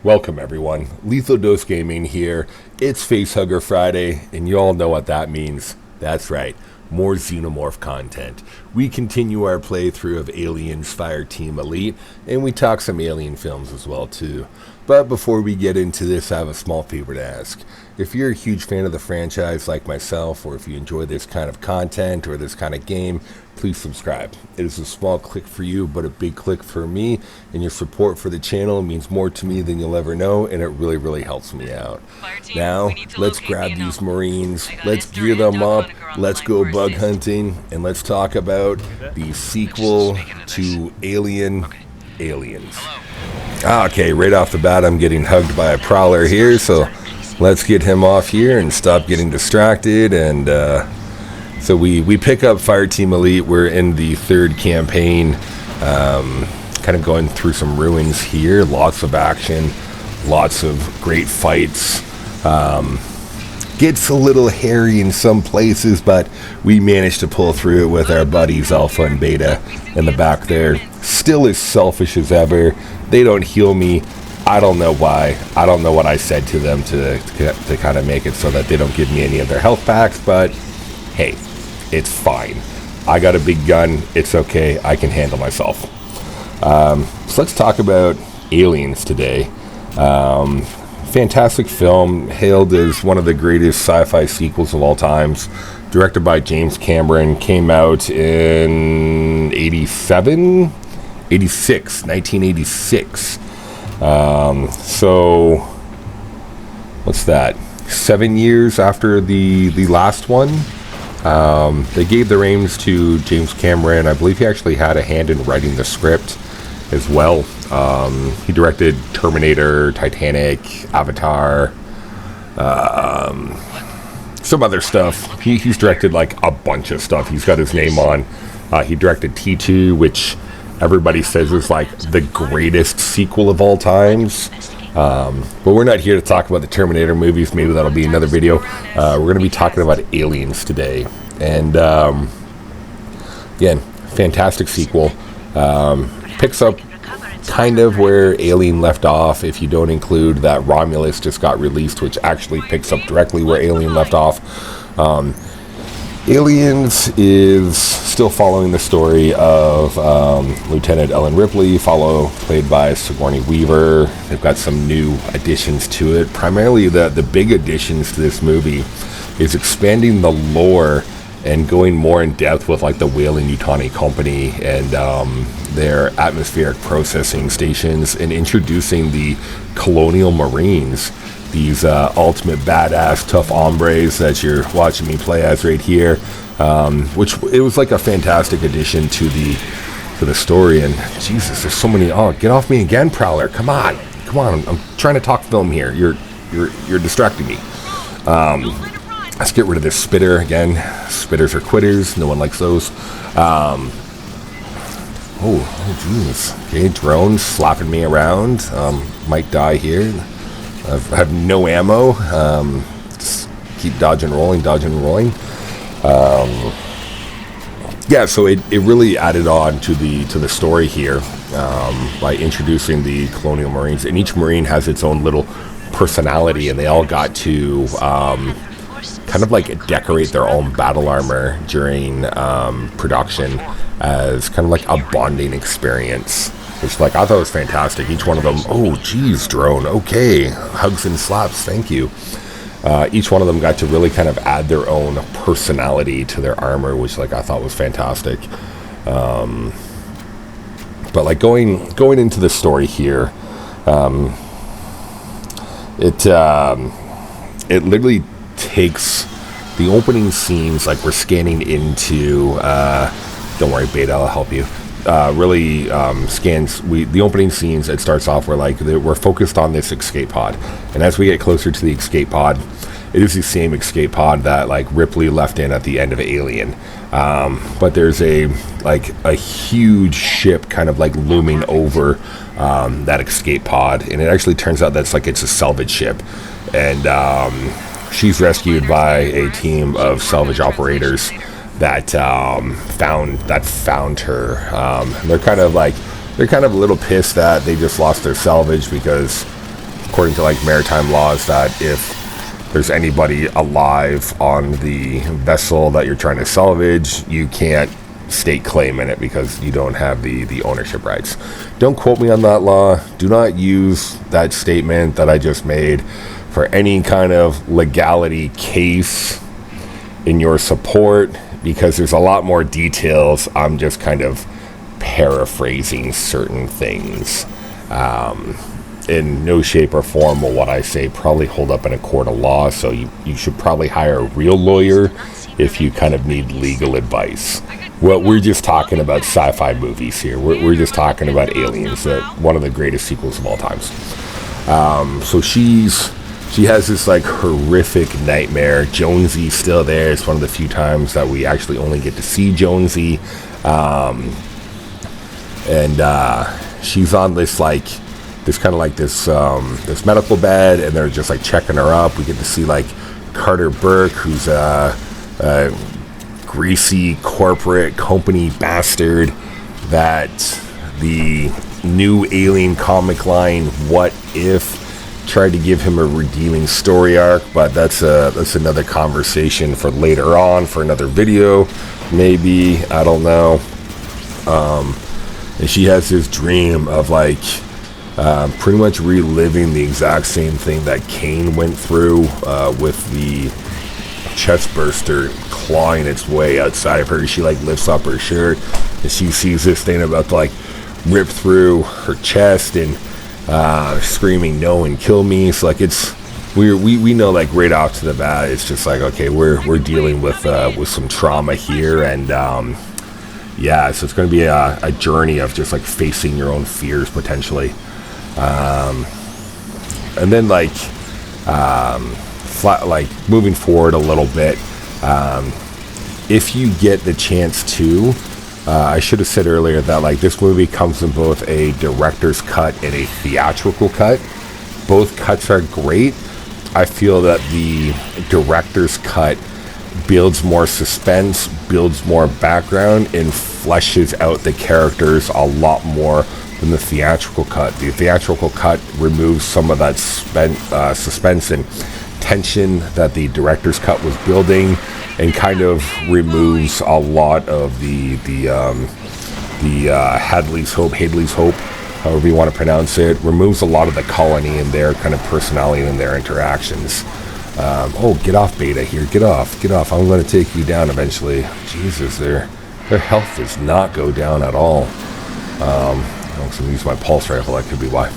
Welcome everyone, Lethal Dose Gaming here. It's Facehugger Friday, and you all know what that means. That's right, more Xenomorph content. We continue our playthrough of Aliens Fireteam Elite, and we talk some Alien films as well too. But before we get into this, I have a small favor to ask. If you're a huge fan of the franchise like myself, or if you enjoy this kind of content or this kind of game, please subscribe. It is a small click for you, but a big click for me, and your support for the channel means more to me than you'll ever know, and it really, really helps me out. Now, let's grab these Marines, let's gear them up, let's go bug hunting, and let's talk about the sequel to Aliens. Okay, right off the bat, I'm getting hugged by a prowler here, so let's get him off here and stop getting distracted. And so we pick up Fireteam Elite. We're in the third campaign, kind of going through some ruins here. Lots of action, lots of great fights. Gets a little hairy in some places, but we managed to pull through it with our buddies Alpha and Beta in the back there. Still as selfish as ever. They don't heal me. I don't know why. I don't know what I said to them to kind of make it so that they don't give me any of their health packs, but hey, it's fine. I got a big gun. It's okay. I can handle myself. So let's talk about Aliens today. Fantastic film, hailed as one of the greatest sci-fi sequels of all times. Directed by James Cameron, came out in 1986. So what's that? 7 years after the last one. They gave the reins to James Cameron. I believe he actually had a hand in writing the script as well. He directed Terminator, Titanic, Avatar, some other stuff. He's directed like a bunch of stuff. He's got his name on. He directed T2, which everybody says is like the greatest sequel of all times. But we're not here to talk about the Terminator movies. Maybe that'll be another video. We're going to be talking about Aliens today. And again, fantastic sequel. Picks up kind of where Alien left off, if you don't include that Romulus just got released, which actually picks up directly where Alien left off. Aliens is still following the story of Lieutenant Ellen Ripley, played by Sigourney Weaver. They've got some new additions to it. Primarily the big additions to this movie is expanding the lore and going more in depth with like the Weyland Yutani company and their atmospheric processing stations, and introducing the Colonial Marines, these ultimate badass tough hombres that you're watching me play as right here, which it was like a fantastic addition to the story. And Jesus, there's so many. Oh, get off me again, Prowler! Come on, I'm trying to talk film here. You're distracting me. Let's get rid of this spitter again. Spitters are quitters. No one likes those. Oh jeez. Okay, drones slapping me around. Might die here. I have no ammo. Just keep dodging, rolling. Yeah, so it really added on to the story here by introducing the Colonial Marines, and each Marine has its own little personality, and they all got to kind of like decorate their own battle armor during production as kind of like a bonding experience. Which, like, I thought was fantastic. Each one of them, oh, geez, drone, okay, hugs and slaps, thank you. Each one of them got to really kind of add their own personality to their armor, which, like, I thought was fantastic. But, like, going into the story here, it literally takes the opening scenes, like, we're scanning into, don't worry, Beta, I'll help you. Really scans the opening scenes. It starts off where like we're focused on this escape pod, and as we get closer to the escape pod, it is the same escape pod that like Ripley left in at the end of Alien, but there's a huge ship kind of like looming over that escape pod, and it actually turns out it's a salvage ship, and she's rescued by a team of salvage operators that found her. They're kind of a little pissed that they just lost their salvage, because according to like maritime laws, that if there's anybody alive on the vessel that you're trying to salvage, you can't stake claim in it because you don't have the ownership rights. Don't quote me on that law. Do not use that statement that I just made for any kind of legality case in your support, because there's a lot more details. I'm just kind of paraphrasing certain things. In no shape or form will what I say probably hold up in a court of law, so you should probably hire a real lawyer if you kind of need legal advice. Well, we're just talking about sci-fi movies here. We're just talking about Aliens, one of the greatest sequels of all times. So she has this like horrific nightmare. Jonesy's still there. It's one of the few times that we actually only get to see Jonesy. She's on this this medical bed, and they're just like checking her up. We get to see like Carter Burke, who's a greasy corporate company bastard that the new Alien comic line What If tried to give him a redeeming story arc, but that's another conversation for later on, for another video maybe, I don't know. And she has this dream of like pretty much reliving the exact same thing that Kane went through with the chest burster clawing its way outside of her. She like lifts up her shirt and she sees this thing about to like rip through her chest and screaming no and kill me. So like we know like right off to the bat, it's just like, okay, we're dealing with some trauma here, and yeah, so it's going to be a journey of just like facing your own fears potentially. And then like moving forward a little bit, if you get the chance to, I should have said earlier that like this movie comes in both a director's cut and a theatrical cut. Both cuts are great. I feel that the director's cut builds more suspense, builds more background, and fleshes out the characters a lot more than the theatrical cut. The theatrical cut removes some of that suspense and tension that the director's cut was building, and kind of removes a lot of the Hadley's Hope, however you want to pronounce it, removes a lot of the colony and their kind of personality and their interactions. Oh, get off, Beta here. Get off. I'm going to take you down eventually. Jesus, their health does not go down at all. I'm going to use my pulse rifle. That could be why.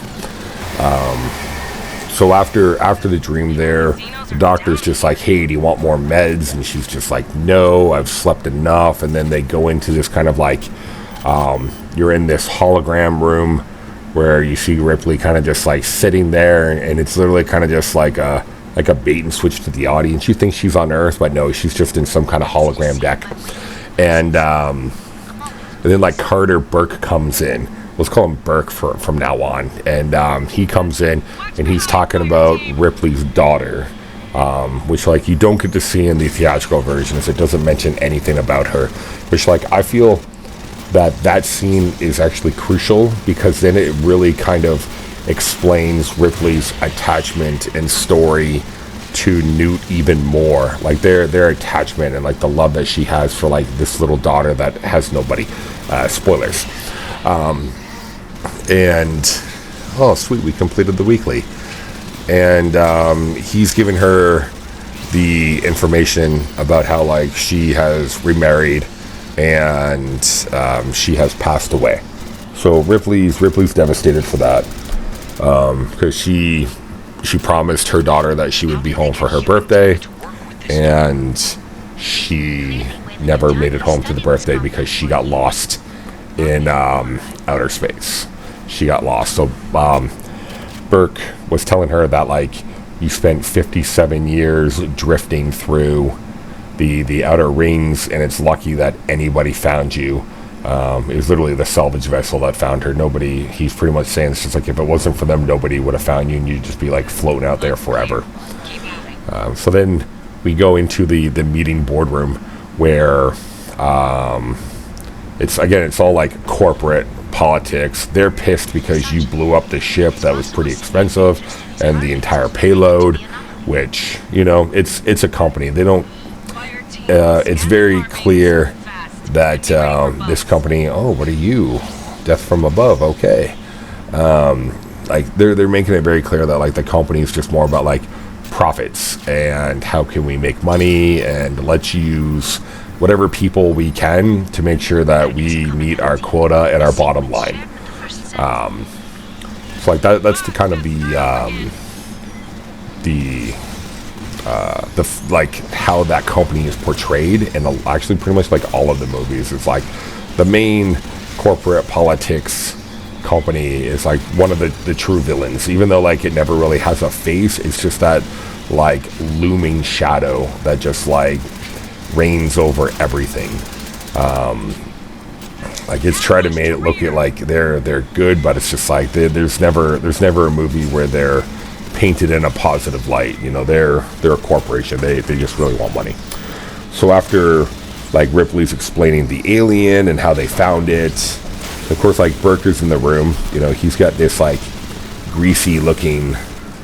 So after the dream there, the doctor's just like, hey, do you want more meds? And she's just like, no, I've slept enough. And then they go into this kind of like, you're in this hologram room where you see Ripley kind of just like sitting there, and it's literally kind of just like a bait and switch to the audience. You think she's on Earth, but no, she's just in some kind of hologram deck. And then like Carter Burke comes in. Let's call him Burke from now on. And he comes in and he's talking about Ripley's daughter, which like you don't get to see in the theatrical version, as it doesn't mention anything about her. Which like I feel that scene is actually crucial, because then it really kind of explains Ripley's attachment and story to Newt even more. Like their attachment and like the love that she has for like this little daughter that has nobody. Spoilers. And oh sweet, we completed the weekly. And he's giving her the information about how like she has remarried and she has passed away. So Ripley's devastated for that, because she promised her daughter that she would be home for her birthday, and she never made it home to the birthday because she got lost in outer space. She got lost. So Burke was telling her that like you spent 57 years drifting through the outer rings, and it's lucky that anybody found you. It was literally the salvage vessel that found her. Nobody, he's pretty much saying it's just like if it wasn't for them, nobody would have found you, and you'd just be like floating out there forever. So then we go into the meeting boardroom where it's all like corporate politics. They're pissed because you blew up the ship that was pretty expensive and the entire payload, which, you know, it's a company. They don't, it's very clear that this company, oh, what are you? Death from above, okay. Like, they're making it very clear that, like, the company is just more about, like, profits and how can we make money, and let's use whatever people we can to make sure that we meet our quota and our bottom line. So like that's the kind of like how that company is portrayed, and actually pretty much like all of the movies. It's like the main corporate politics company is like one of the true villains, even though like it never really has a face. It's just that like looming shadow that just like reigns over everything. Like it's tried to make it look like they're good, but it's just like there's never a movie where they're painted in a positive light. You know, they're a corporation. They just really want money. So after like Ripley's explaining the alien and how they found it, of course, like Burke is in the room. You know, he's got this like greasy looking,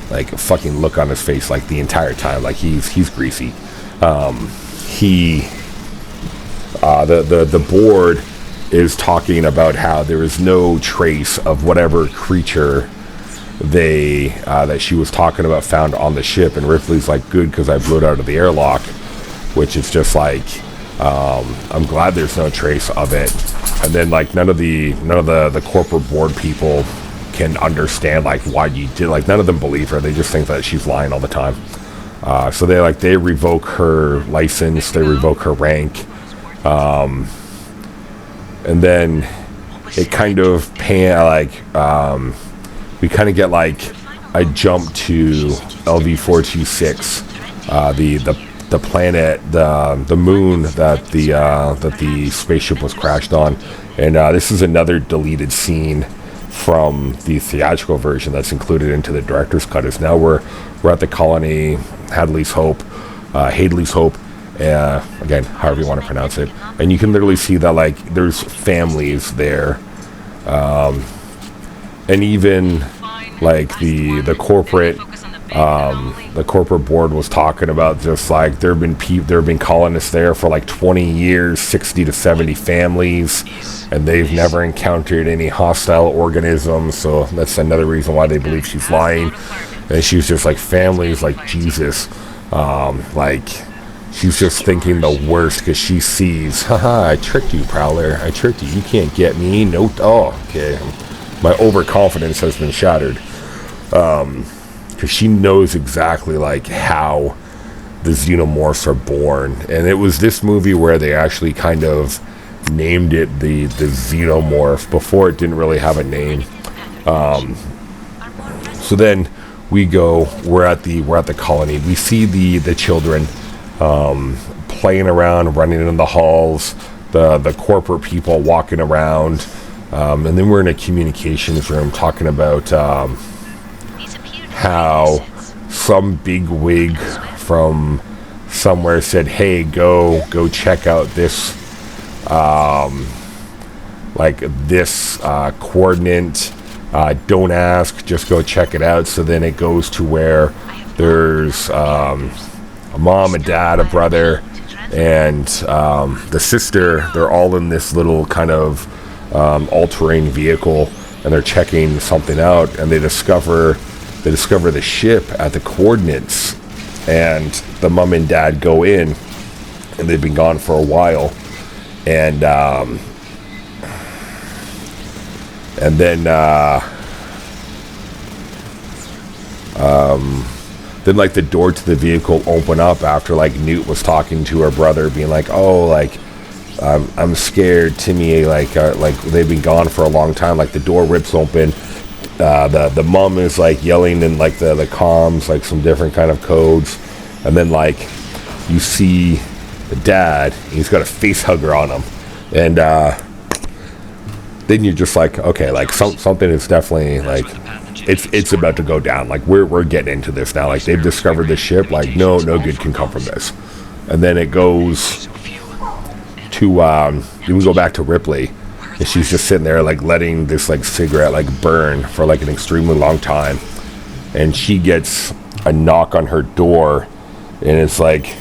like fucking look on his face like the entire time. Like he's greasy. The board is talking about how there is no trace of whatever creature that she was talking about found on the ship, and Ripley's like, good, because I blew it out of the airlock, which is just like, I'm glad there's no trace of it. And then like none of the corporate board people can understand like why you did, like none of them believe her. They just think that she's lying all the time. So they revoke her license, they revoke her rank, and then it kind of we kind of get like a jump to LV-426, the planet, the moon that the spaceship was crashed on, and this is another deleted scene from the theatrical version that's included into the director's cut. Is now we're at the colony, Hadley's Hope, again, however you want to pronounce it, and you can literally see that like there's families there, and even like the corporate board was talking about just like there have been colonists there for like 20 years, 60 to 70 families, and they've never encountered any hostile organisms. So that's another reason why they believe she's lying. And she's just like, families, like Jesus, like she's just thinking the worst because she sees, haha, I tricked you, Prowler, I tricked you, you can't get me, no, oh, okay, my overconfidence has been shattered. Because she knows exactly like how the xenomorphs are born, and it was this movie where they actually kind of named it the xenomorph. Before it didn't really have a name. So then we're at the colony. We see the children playing around, running in the halls, the corporate people walking around, and then we're in a communications room talking about how some big wig from somewhere said, hey, go check out this coordinate, don't ask, just go check it out. So then it goes to where there's a mom, a dad, a brother, and the sister. They're all in this little kind of all-terrain vehicle, and they're checking something out, and they discover the ship at the coordinates, and the mom and dad go in, and they've been gone for a while, and then like the door to the vehicle open up after like Newt was talking to her brother, being like, oh, like I'm scared, Timmy, like they've been gone for a long time. Like the door rips open. The mom is like yelling in like the comms, like some different kind of codes, and then like you see the dad, he's got a face hugger on him, and then you're just like, okay, like something is definitely like it's about to go down. Like we're getting into this now. Like they've discovered the ship. Like no good can come from this. And then it goes to we go back to Ripley, And she's just sitting there like letting this like cigarette like burn for like an extremely long time. And she gets a knock on her door, and it's like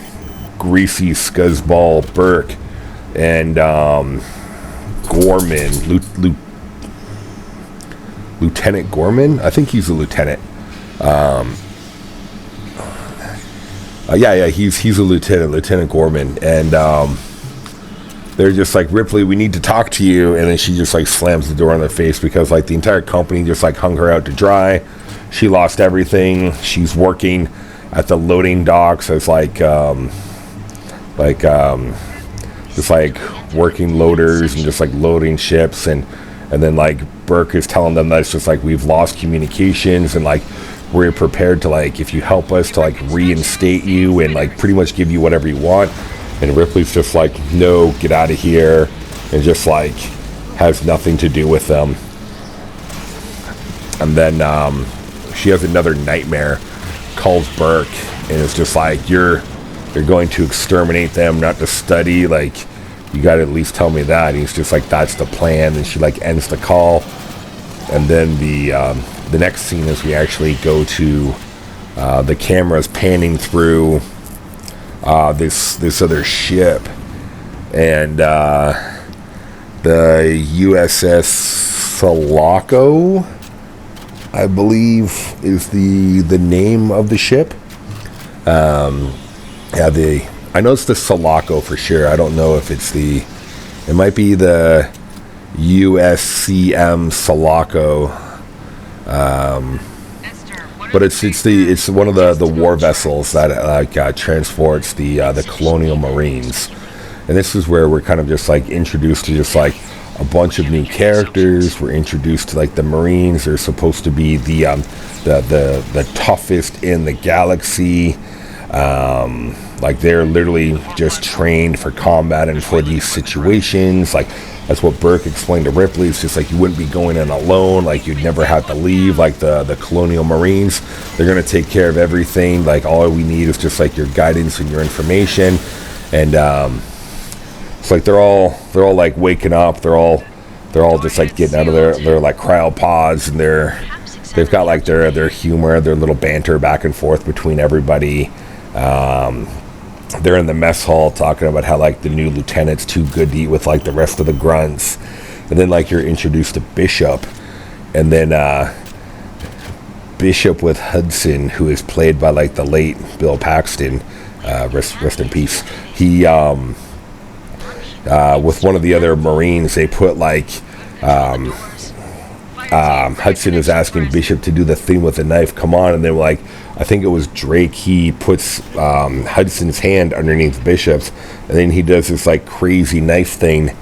greasy scuzzball Burke and Gorman, Lieutenant Gorman. I think he's a lieutenant. He's a Lieutenant Gorman, and they're just like, Ripley, we need to talk to you. And then she just like slams the door in their face because like the entire company just like hung her out to dry. She lost everything. She's working at the loading docks as just like working loaders and just like loading ships, and then like Burke is telling them that it's just like we've lost communications, and like we're prepared to like, if you help us, to like reinstate you and like pretty much give you whatever you want. And Ripley's just like, no, get out of here, and just like has nothing to do with them. And then she has another nightmare, calls Burke, and it's just like, you're going to exterminate them, not to study, like you got to at least tell me that. And he's just like, that's the plan. And she like ends the call. And then the next scene is we actually go to the camera's panning through this other ship, and the USS Sulaco, I believe, is the name of the ship. I know it's the Sulaco for sure. I don't know if it might be the USCM Sulaco, but it's one of the war vessels that transports the Colonial Marines. And this is where we're kind of just like introduced to just like a bunch of new characters. We're introduced to like the Marines. They're supposed to be the toughest in the galaxy. Like they're literally just trained for combat and for these situations. Like that's what Burke explained to Ripley. It's just like you wouldn't be going in alone. Like you'd never have to leave. Like the Colonial Marines, they're gonna take care of everything. Like all we need is just like your guidance and your information. And it's like they're all like waking up. They're all just like getting out of their like cryopods, and they've got like their humor, their little banter back and forth between everybody. They're in the mess hall talking about how like the new lieutenant's too good to eat with like the rest of the grunts. And then like you're introduced to Bishop, and then Bishop with Hudson, who is played by like the late Bill Paxton, rest in peace. He with one of the other Marines, they put like Hudson is asking Bishop to do the thing with the knife, come on, and then like I think it was Drake, he puts Hudson's hand underneath Bishop's, and then he does this like crazy knife thing.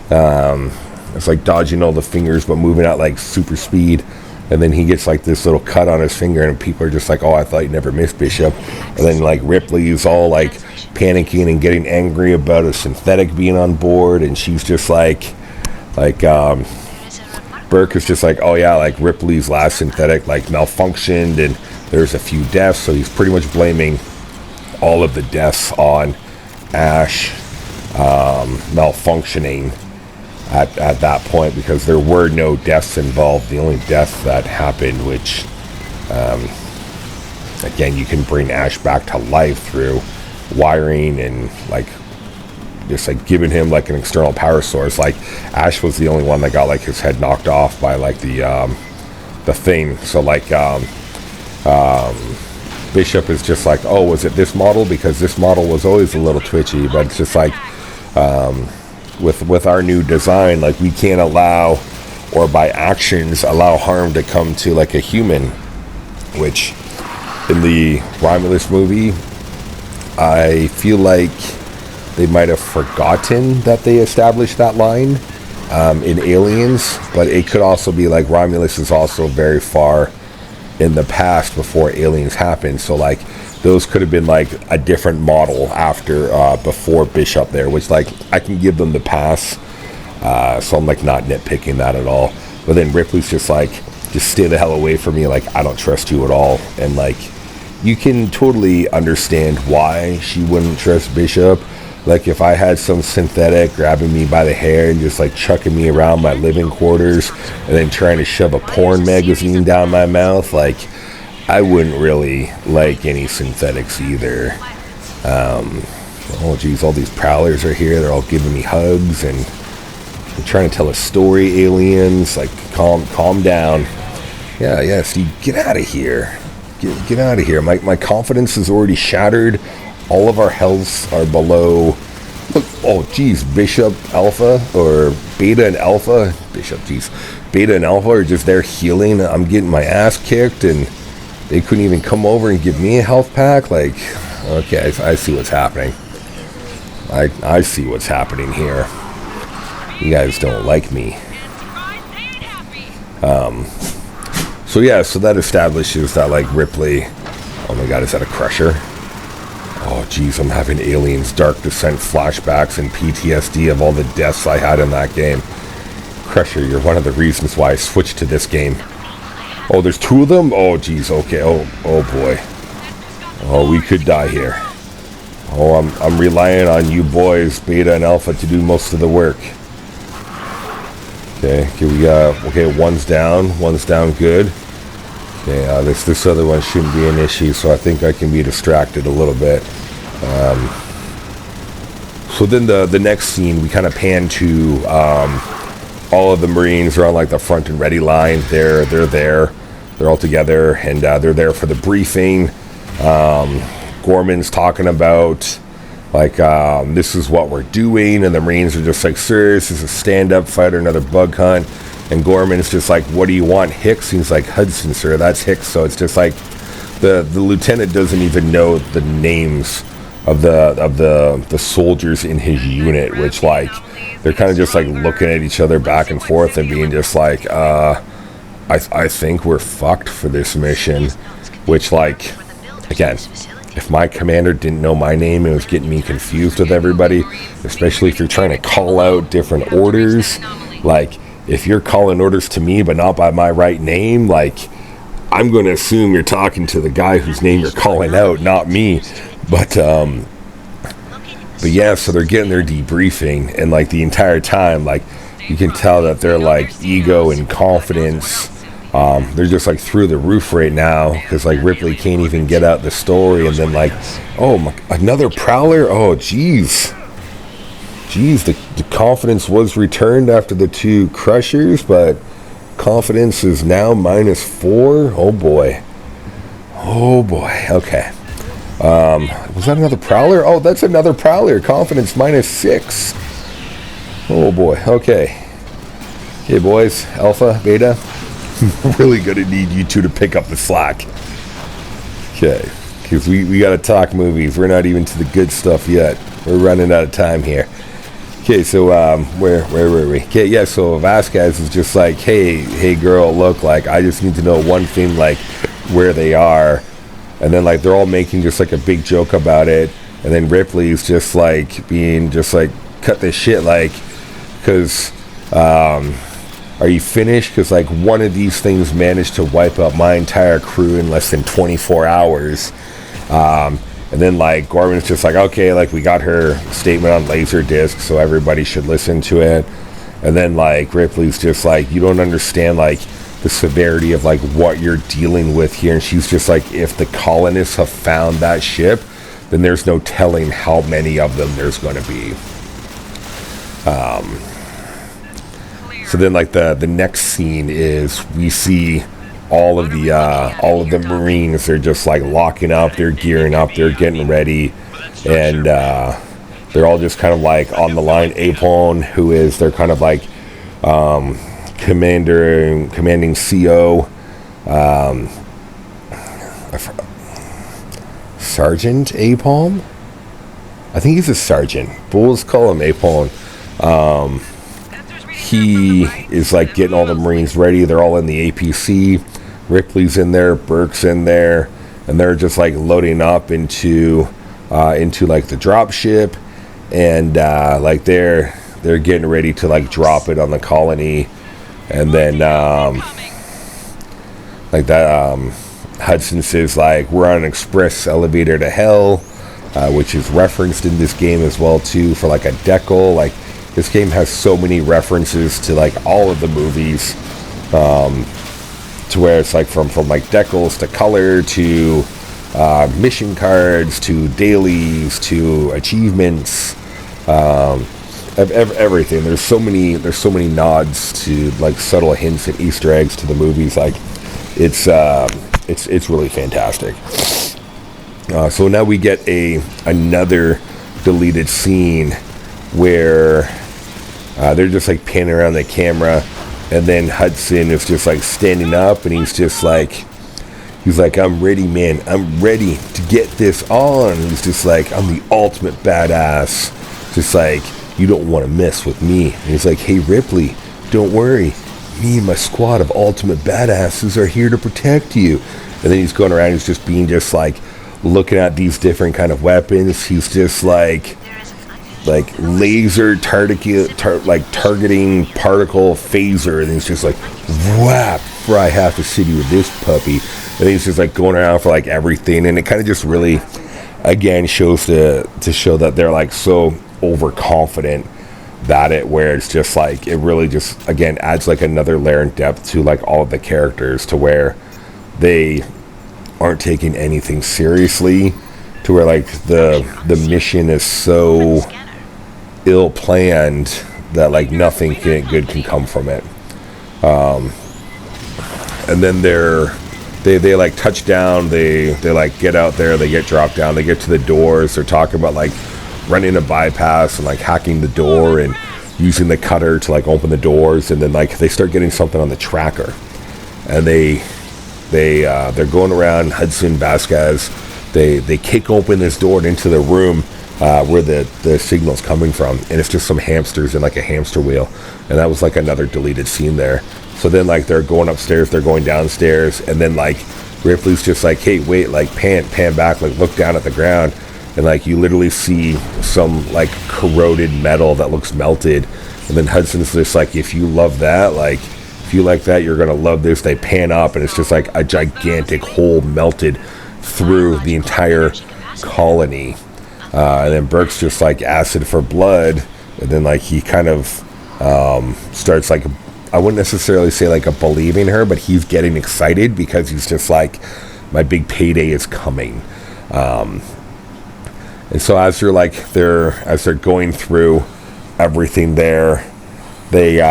It's like dodging all the fingers but moving at like super speed, and then he gets like this little cut on his finger, and people are just like, oh, I thought you never missed Bishop. And then like Ripley is all like panicking and getting angry about a synthetic being on board, and she's just like Burke is just like, oh yeah, like Ripley's last synthetic like malfunctioned and there's a few deaths, so he's pretty much blaming all of the deaths on Ash malfunctioning at that point, because there were no deaths involved. The only death that happened, which again, you can bring Ash back to life through wiring and like just like giving him like an external power source. Like Ash was the only one that got like his head knocked off by like the thing. So like Bishop is just like, oh, was it this model? Because this model was always a little twitchy, but it's just like with our new design, like we can't allow, or by actions allow harm to come to like a human, which in the Romulus movie, I feel like they might have forgotten that they established that line in Aliens, but it could also be like Romulus is also very far in the past before Aliens happened, so like those could have been like a different model after before Bishop there, which like I can give them the pass, so I'm like not nitpicking that at all. But then Ripley's just like, just stay the hell away from me, like I don't trust you at all. And like you can totally understand why she wouldn't trust Bishop. like if I had some synthetic grabbing me by the hair and just like chucking me around my living quarters and then trying to shove a porn magazine down my mouth, like I wouldn't really like any synthetics either. Oh geez, all these prowlers are here. They're all giving me hugs and they're trying to tell a story, aliens. Like, calm down. Yeah, Steve, get out of here. Get out of here. My confidence is already shattered. All of our healths are below. Look, oh geez, Bishop Alpha or Beta and Alpha. Beta and Alpha are just there healing. I'm getting my ass kicked and they couldn't even come over and give me a health pack. Like, okay, I see what's happening. I see what's happening here. You guys don't like me. So yeah, so that establishes that like Ripley. Oh my god, is that a Crusher? Oh geez, I'm having Aliens Dark Descent flashbacks and PTSD of all the deaths I had in that game. Crusher, you're one of the reasons why I switched to this game. Oh, there's two of them? Oh geez, okay. Oh boy. Oh, we could die here. Oh, I'm relying on you boys, Beta and Alpha, to do most of the work. Okay, we got, okay, one's down good. Okay, this other one shouldn't be an issue, so I think I can be distracted a little bit. So then the next scene, we kind of pan to all of the Marines are on like the front and ready line. They're there. They're all together, and they're there for the briefing. Gorman's talking about like this is what we're doing, and the Marines are just like, sir, this is a stand-up fight or another bug hunt. And Gorman's just like, what do you want, Hicks? He's like, Hudson, sir, that's Hicks. So it's just like the lieutenant doesn't even know the names of the soldiers in his unit, which like they're kind of just like looking at each other back and forth and being just like, I think we're fucked for this mission. Which, like, again, if my commander didn't know my name and was getting me confused with everybody, especially if you're trying to call out different orders, like, if you're calling orders to me but not by my right name, like, I'm going to assume you're talking to the guy whose name you're calling out, not me. But yeah, so they're getting their debriefing, and, like, the entire time, like, you can tell that they're, like, ego and confidence, they're just like through the roof right now because like Ripley can't even get out the story, and then like, oh, another Prowler. Oh geez, the confidence was returned after the two Crushers, but confidence is now -4. Oh boy. Okay. Was that another Prowler? Oh, that's another Prowler. Confidence -6. Oh boy. Okay, boys, Alpha, Beta, really gonna need you two to pick up the slack. Okay, because we gotta talk movies. We're not even to the good stuff yet. We're running out of time here. Okay, so where were we? Okay, yeah, so Vasquez is just like, hey girl, look, like, I just need to know one thing, like, where they are. And then, like, they're all making just, like, a big joke about it. And then Ripley's just, like, being just, like, cut this shit, like, because, are you finished? Because, like, one of these things managed to wipe out my entire crew in less than 24 hours. And then, like, Gorman's just like, okay, like, we got her statement on Laserdisc, so everybody should listen to it. And then, like, Ripley's just like, you don't understand, like, the severity of, like, what you're dealing with here. And she's just like, if the colonists have found that ship, then there's no telling how many of them there's going to be. So then, like, the next scene is we see all of the Marines. They're just like locking up, they're gearing up, they're getting ready, and they're all just kind of like on the line. Apone, who is their kind of like commanding CO, Sergeant Apone. I think he's a sergeant, but we'll just call him Apone. He is like getting all the Marines ready. They're all in the APC. Ripley's in there, Burke's in there, and they're just like loading up into like the drop ship, and like they're getting ready to like drop it on the colony. And then like that Hudson says, like, we're on an express elevator to hell. which is referenced in this game as well too, for like a decal. Like, this game has so many references to like all of the movies, to where it's like from like decals to color to mission cards to dailies to achievements, everything. There's so many nods to like subtle hints and Easter eggs to the movies. Like, it's really fantastic. So now we get another deleted scene where they're just like panning around the camera, and then Hudson is just like standing up, and he's like, I'm ready, man. I'm ready to get this on. He's just like, I'm the ultimate badass. Just like, you don't want to mess with me. And he's like, hey, Ripley, don't worry. Me and my squad of ultimate badasses are here to protect you. And then he's going around, he's just being just like, looking at these different kind of weapons. He's just like laser targeting particle phaser, and he's just like, whap, fry half the city with this puppy. And he's just like going around for like everything, and it kind of just really, again, shows to show that they're like so overconfident that where it's just like, it really just, again, adds like another layer in depth to like all of the characters, to where they aren't taking anything seriously, to where like the mission is so ill planned that like nothing good can come from it. And then they like touch down, they like get out there, they get dropped down, they get to the doors, they're talking about like running a bypass and like hacking the door and using the cutter to like open the doors, and then like they start getting something on the tracker, and they're going around. Hudson, Vasquez, they kick open this door and into the room where the signal's coming from, and it's just some hamsters in like a hamster wheel, and that was like another deleted scene there. So then like they're going upstairs, they're going downstairs, and then like Ripley's just like, hey, wait, like pan back, like look down at the ground, and like you literally see some like corroded metal that looks melted, and then Hudson's just like, if you love that, like if you like that, you're gonna love this. They pan up, and it's just like a gigantic hole melted through the entire colony, and then Burke's just like, acid for blood, and then like he kind of starts like, I wouldn't necessarily say like a believing her, but he's getting excited because he's just like, my big payday is coming. And so as they're going through everything there, they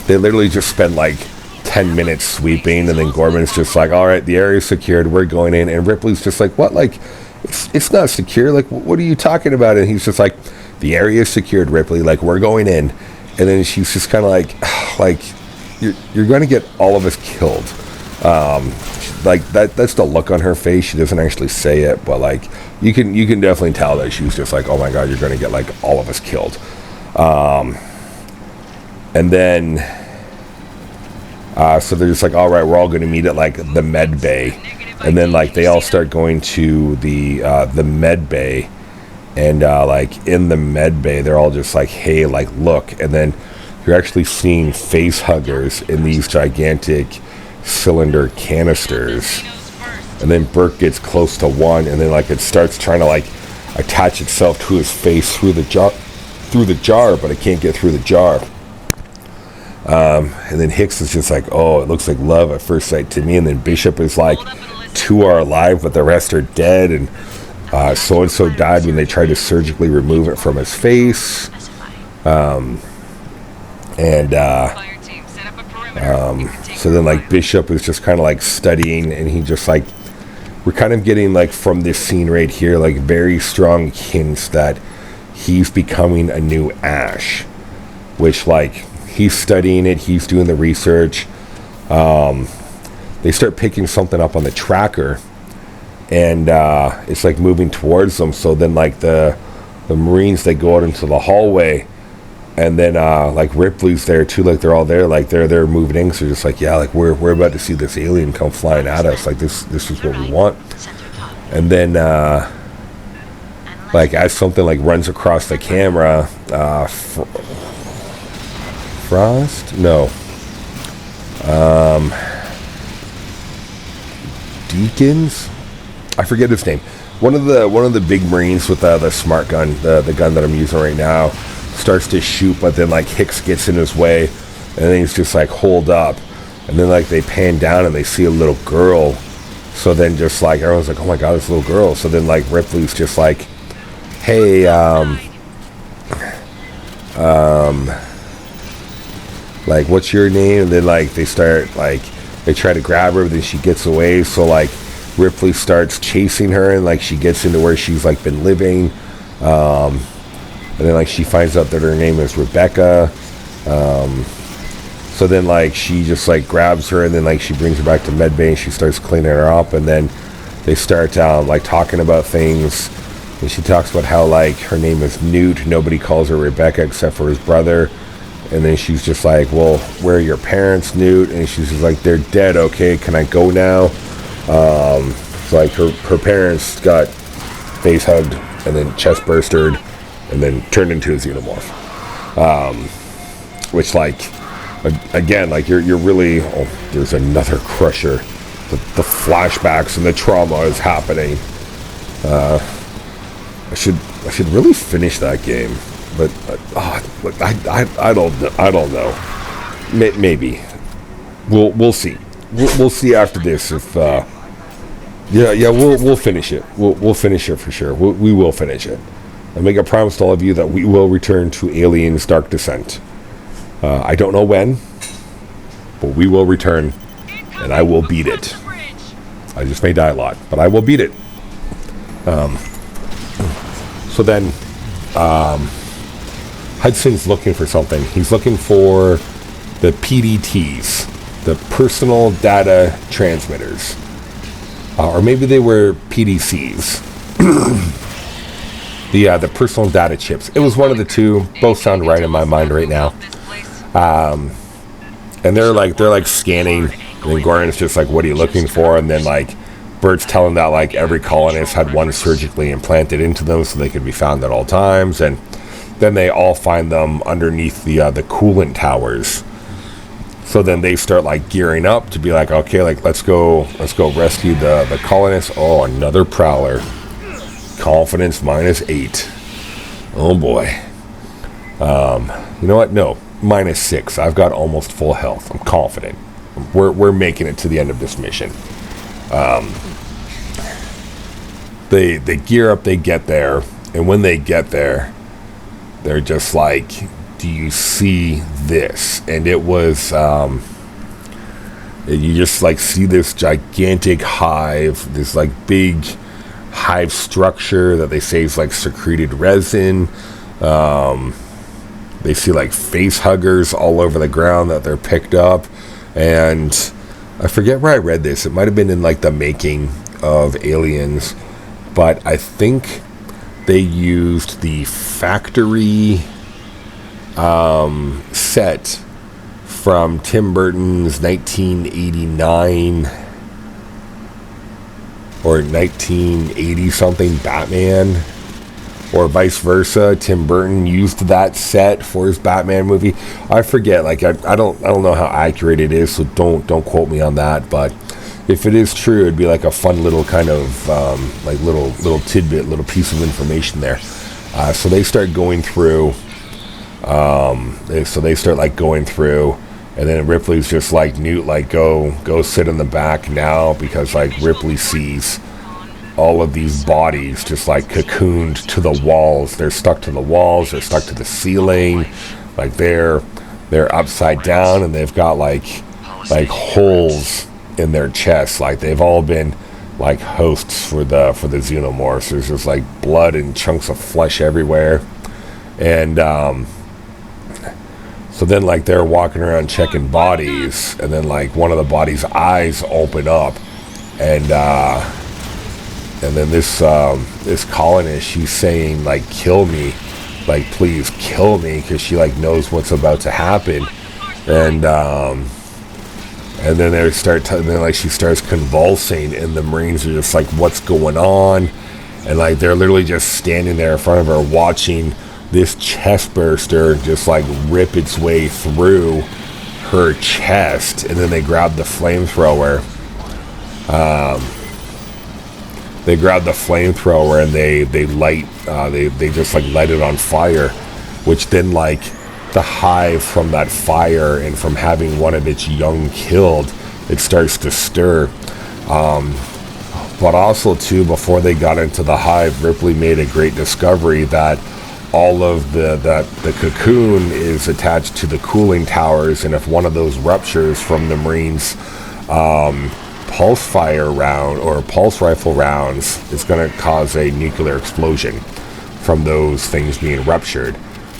literally just spend like 10 minutes sweeping, and then Gorman's just like, all right, the area's secured, we're going in. And Ripley's just like, what? Like, it's not secure. Like, what are you talking about? And he's just like, the area is secured, Ripley. Like, we're going in. And then she's just kind of like, you're going to get all of us killed. Like that's the look on her face. She doesn't actually say it, but like you can definitely tell that she was just like, oh my god, you're going to get like all of us killed. And then so they're just like, all right, we're all going to meet at like the med bay, and then like they all start going to the med bay, and like in the med bay they're all just like, hey, like look, and then you're actually seeing face huggers in these gigantic cylinder canisters, and then Burke gets close to one, and then like it starts trying to like attach itself to his face through the jar, but it can't get through the jar. And then Hicks is just like, oh, it looks like love at first sight to me. And then Bishop is like, 2 are alive, but the rest are dead. And so-and-so died when they tried to surgically remove it from his face. So then like Bishop is just kind of like studying, and he just like, we're kind of getting like from this scene right here, like very strong hints that he's becoming a new Ash, which like he's studying it, he's doing the research. They start picking something up on the tracker, and it's like moving towards them. So then like the Marines, they go out into the hallway, and then like Ripley's there too, like they're all there, like they're moving in, so just like, yeah, like we're about to see this alien come flying at us, like this is what we want. And then like as something like runs across the camera, Frost? No. Deacons? I forget his name. one of the big Marines with the smart gun, the gun that I'm using right now, starts to shoot, but then like Hicks gets in his way, and then he's just like hold up, and then like they pan down and they see a little girl. So then just like everyone's like, oh my god, this little girl. So then like Ripley's just like, hey, like, what's your name? And then like they start like they try to grab her, but then she gets away. So like Ripley starts chasing her, and like she gets into where she's like been living, and then like she finds out that her name is Rebecca. So then like she just like grabs her, and then like she brings her back to medbay, and she starts cleaning her up, and then they start like talking about things, and she talks about how like her name is Newt, nobody calls her Rebecca except for his brother. And then she's just like, well, where are your parents, Newt? And she's just like, they're dead. Okay, can I go now? So like her parents got face hugged and then chest bursted and then turned into a xenomorph. Which like, again, like you're really, oh, there's another crusher. The flashbacks and the trauma is happening. I should really finish that game. But I don't know. Maybe we'll see. We'll see after this if we'll finish it. We'll finish it for sure. We will finish it. I make a promise to all of you that we will return to Aliens: Dark Descent. I don't know when, but we will return, and I will beat it. I just may die a lot, but I will beat it. So then. Hudson's looking for something. He's looking for the PDTs, the personal data transmitters. Or maybe they were PDCs. the personal data chips. It was one of the two. Both sound right in my mind right now. And they're like scanning, and then Gordon's just like, what are you looking for? And then like Bert's telling that like every colonist had one surgically implanted into them so they could be found at all times, and then they all find them underneath the coolant towers. So then they start like gearing up to be like, okay, like let's go rescue the colonists. Oh, another prowler. Confidence -8. Oh boy. You know what? No, -6. I've got almost full health. I'm confident. We're making it to the end of this mission. They gear up. They get there, and when they get there, they're just like, do you see this? And it was, you just like see this gigantic hive, this like big hive structure that they say is like secreted resin. They see like face huggers all over the ground that they're picked up. And I forget where I read this. It might have been in like the making of Aliens, but I think they used the factory set from Tim Burton's 1989 or 1980 something Batman, or vice versa. Tim Burton used that set for his Batman movie. I forget. Like I don't know how accurate it is, so don't quote me on that. But if it is true, it'd be like a fun little kind of like little tidbit, little piece of information there. So they start going through. So they start like going through, and then Ripley's just like, Newt, like go sit in the back now, because like Ripley sees all of these bodies just like cocooned to the walls. They're stuck to the walls. They're stuck to the ceiling. Like they're upside down, and they've got like holes in their chests. Like they've all been like hosts for the xenomorphs. There's just like blood and chunks of flesh everywhere. And so then like they're walking around checking bodies, and then like one of the body's eyes open up, and then this colonist, she's saying like, kill me, like please kill me, because she like knows what's about to happen. And then then like she starts convulsing, and the Marines are just like, what's going on? And like they're literally just standing there in front of her watching this chest burster just like rip its way through her chest. And then they grab the flamethrower. they grab the flamethrower and they just like light it on fire, which then like the hive from that fire and from having one of its young killed, it starts to stir. But also too, before they got into the hive, Ripley made a great discovery that all of the cocoon is attached to the cooling towers, and if one of those ruptures from the Marines' pulse fire round or pulse rifle rounds, is going to cause a nuclear explosion from those things being ruptured.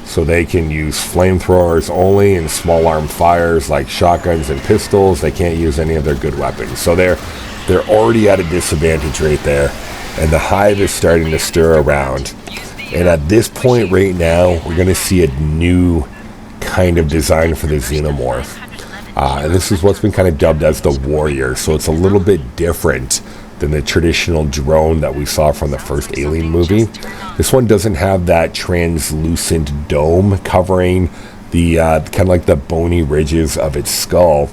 So they can use flamethrowers only and small arm fires like shotguns and pistols. They can't use any of their good weapons. So they're already at a disadvantage right there, and the hive is starting to stir around. And at this point right now, we're going to see a new kind of design for the xenomorph. And this is what's been kind of dubbed as the warrior. So it's a little bit different than the traditional drone that we saw from the first Alien movie. This one doesn't have that translucent dome covering the kind of like the bony ridges of its skull.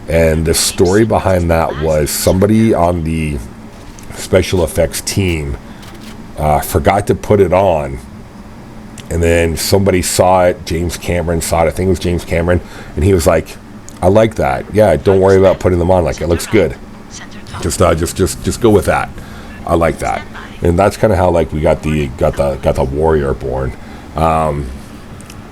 And the story behind that was somebody on the special effects team forgot to put it on, and then somebody saw it. James Cameron saw it. I think it was James Cameron, and he was like, "I like that. Yeah, don't worry about putting them on. Like, it looks good. Just go with that. I like that." And that's kind of how like we got the warrior born.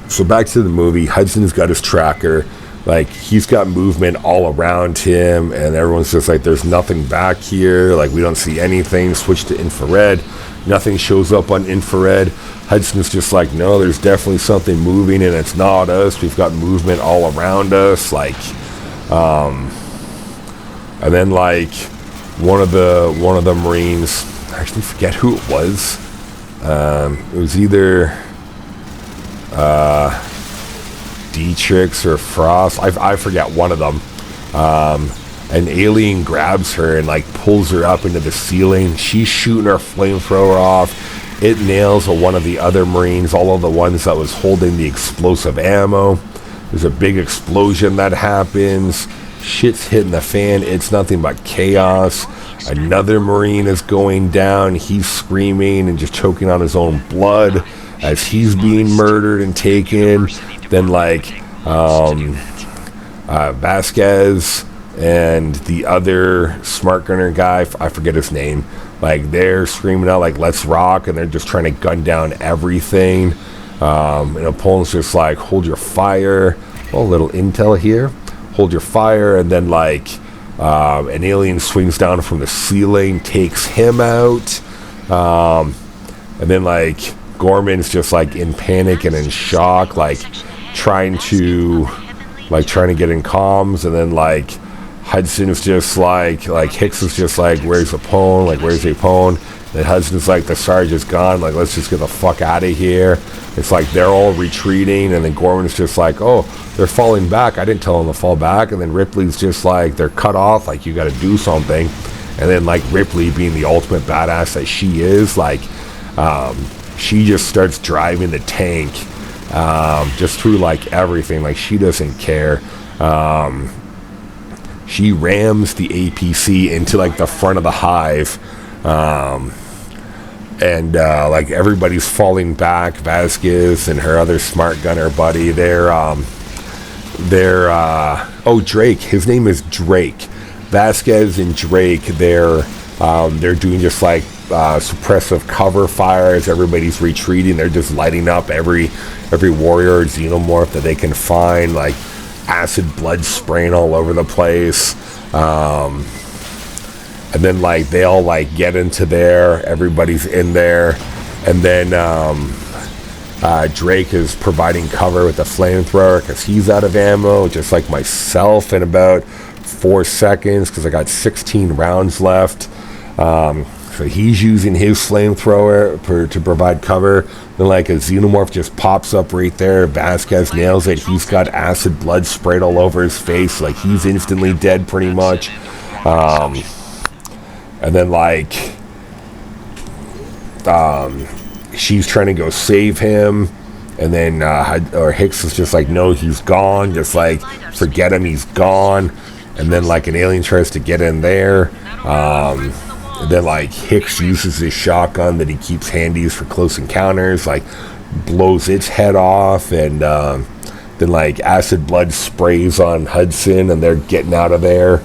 So back to the movie. Hudson's got his tracker. Like, he's got movement all around him, and everyone's just like, there's nothing back here. Like, we don't see anything. Switch to infrared. Nothing shows up on infrared. Hudson's just like, no, there's definitely something moving, and it's not us. We've got movement all around us. Like, and then like one of the Marines, I actually forget who it was. It was either Dietrich or Frost. I forget, one of them. An alien grabs her and like pulls her up into the ceiling. She's shooting her flamethrower off. It nails one of the other Marines, all of the ones that was holding the explosive ammo. There's a big explosion that happens. Shit's hitting the fan. It's nothing but chaos. Another Marine is going down. He's screaming and just choking on his own blood as he's being murdered and taken. Then like Vasquez and the other smart gunner guy, I forget his name, like they're screaming out like, let's rock, and they're just trying to gun down everything. And Napoleon's just like, hold your fire. Oh, a little intel here. Hold your fire. And then like an alien swings down from the ceiling, takes him out. And then like Gorman's just like in panic and in shock, like trying to get in comms. And then like Hudson's just like Hicks is just like, where's Apone? Like, where's Apone? Then Hudson's like, the sergeant's gone. Like, let's just get the fuck out of here. It's like they're all retreating, and then Gorman's just like, oh, they're falling back. I didn't tell them to fall back. And then Ripley's just like, they're cut off. Like, you got to do something. And then like Ripley, being the ultimate badass that she is, like, she just starts driving the tank just through like everything. Like, she doesn't care. She rams the APC into like the front of the hive, and like everybody's falling back. Vasquez and her other smart gunner buddy, Drake. His name is Drake. Vasquez and Drake, they're doing just like suppressive cover fire as everybody's retreating. They're just lighting up every warrior or xenomorph that they can find, like acid blood spraying all over the place. And then like they all like get into there, everybody's in there, and then Drake is providing cover with the flamethrower because he's out of ammo, just like myself, in about 4 seconds because I got 16 rounds left. So he's using his flamethrower to provide cover. Then like a xenomorph just pops up right there. Vasquez nails it. He's got acid blood sprayed all over his face. Like, he's instantly dead pretty much. And then like she's trying to go save him. And then Hicks is just like, no, he's gone. Just like, forget him, he's gone. And then like an alien tries to get in there. then like Hicks uses his shotgun that he keeps handy for close encounters, like blows its head off, and then like acid blood sprays on Hudson, and they're getting out of there.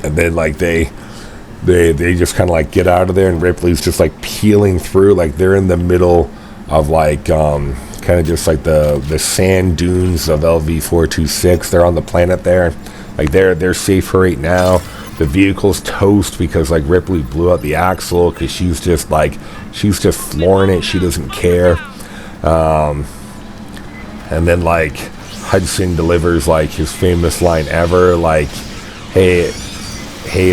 And then like they just kind of like get out of there, and Ripley's just like peeling through, like they're in the middle of like kind of just like the sand dunes of LV-426. They're on the planet there, like they're safe right now. The vehicle's toast because like Ripley blew out the axle, because she's just flooring it. She doesn't care. And then like Hudson delivers like his famous line ever, like, hey,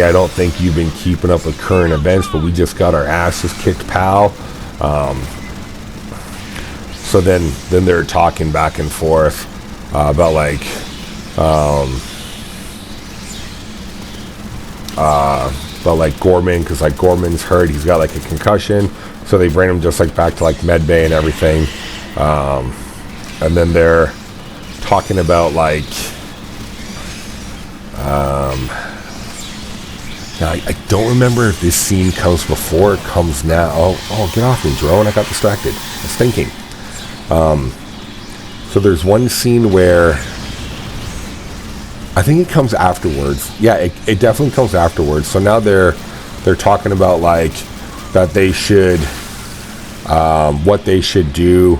I don't think you've been keeping up with current events, but we just got our asses kicked, pal. So then they're talking back and forth about like Gorman, because like Gorman's hurt, he's got like a concussion, so they bring him just like back to like med bay and everything. And then they're talking about like now, I don't remember if this scene comes before it comes now. Oh, get off me, drone. I got distracted. I was thinking. So there's one scene where I think it comes afterwards. Yeah, it definitely comes afterwards. So now they're talking about like that they should what they should do.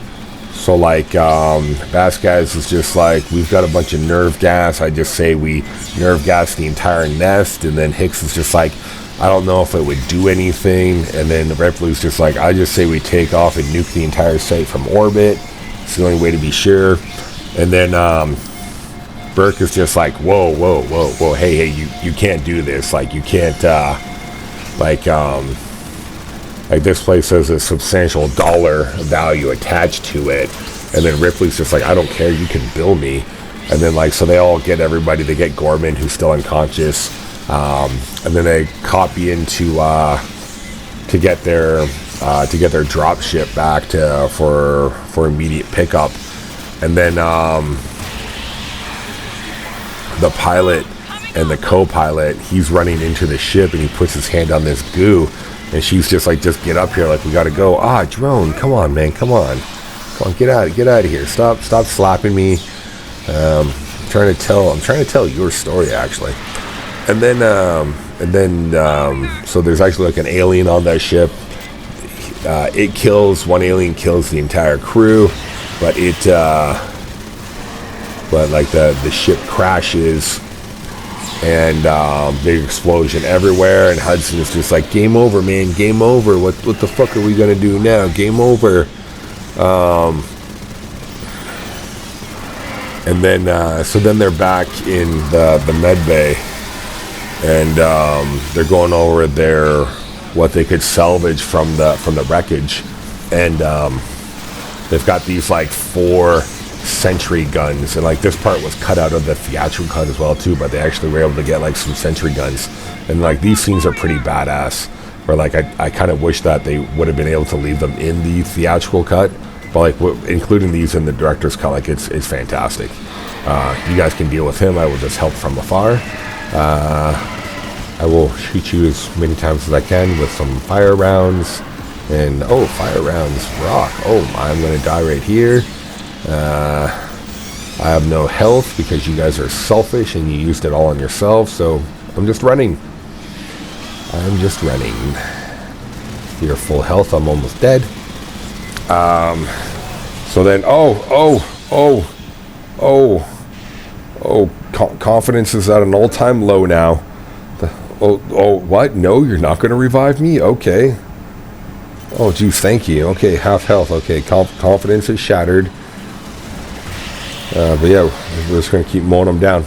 So like Vasquez is just like, we've got a bunch of nerve gas. I just say we nerve gas the entire nest. And then Hicks is just like, I don't know if it would do anything. And then Ripley's just like, I just say we take off and nuke the entire site from orbit. It's the only way to be sure. And then Burke is just like, whoa, hey, you can't do this. Like, you can't like this place has a substantial dollar value attached to it. And then Ripley's just like, I don't care, you can bill me. And then like, so they all get everybody. They get Gorman, who's still unconscious, and then they copy into to get their drop ship back for immediate pickup. And then the pilot and the co-pilot, he's running into the ship, and he puts his hand on this goo. And she's just like, just get up here, like we gotta go. Drone, come on, man, come on, get out of here. Stop slapping me. I'm trying to tell your story, actually. And then so there's actually like an alien on that ship. One alien kills the entire crew, but the ship crashes. And big explosion everywhere, and Hudson is just like, game over, man, game over. What the fuck are we gonna do now? Game over. And then so then they're back in the med bay, and they're going over what they could salvage from the wreckage, and they've got these like 4 sentry guns, and like this part was cut out of the theatrical cut as well too, but they actually were able to get like some sentry guns, and like these scenes are pretty badass, where like I kind of wish that they would have been able to leave them in the theatrical cut, but like including these in the director's cut, like it's fantastic. You guys can deal with him. I will just help from afar. I will shoot you as many times as I can with some fire rounds, and fire rounds rock. I'm gonna die right here. I have no health because you guys are selfish and you used it all on yourself, so I'm just running. You're full health, I'm almost dead. So then, confidence is at an all-time low now. What? No, you're not going to revive me? Okay. Oh, geez, thank you. Okay, half health. Okay, confidence is shattered. But yeah, we're just going to keep mowing them down.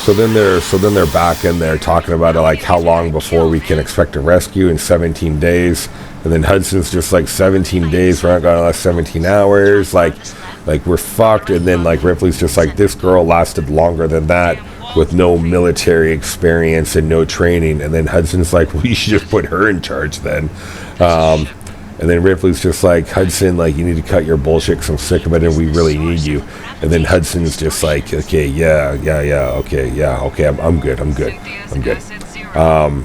So then they're back and they're talking about like how long before we can expect a rescue. In 17 days. And then Hudson's just like, 17 days, we're not going to last 17 hours. Like we're fucked. And then like Ripley's just like, this girl lasted longer than that with no military experience and no training. And then Hudson's like, we should just put her in charge then. And then Ripley's just like, Hudson, like, you need to cut your bullshit 'cause I'm sick of it and we really need you. And then Hudson's just like, okay, yeah, okay, I'm good.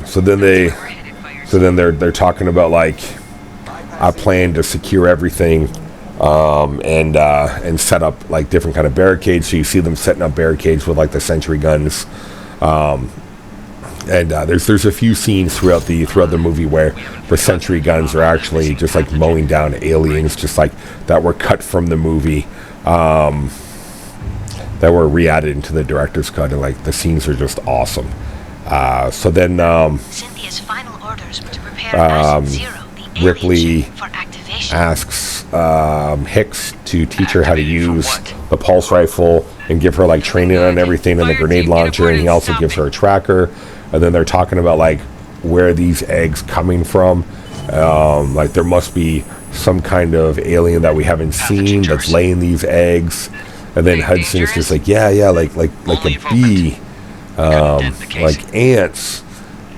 So then they're talking about like a plan to secure everything, and set up like different kind of barricades. So you see them setting up barricades with like the sentry guns. There's a few scenes throughout the movie where the sentry guns are actually just like mowing down aliens, just like that were cut from the movie, that were re-added into the director's cut, and like the scenes are just awesome. So then Cynthia's final orders were to prepare Asset Zero, the Ripley alien ship, for activation. asks Hicks to teach her how to use the pulse rifle and give her like training on everything and the grenade launcher, and he also gives her a tracker. And then they're talking about like where these eggs coming from. Like there must be some kind of alien that we haven't seen that's laying these eggs. And then Hudson's just like, yeah, like a bee, like ants.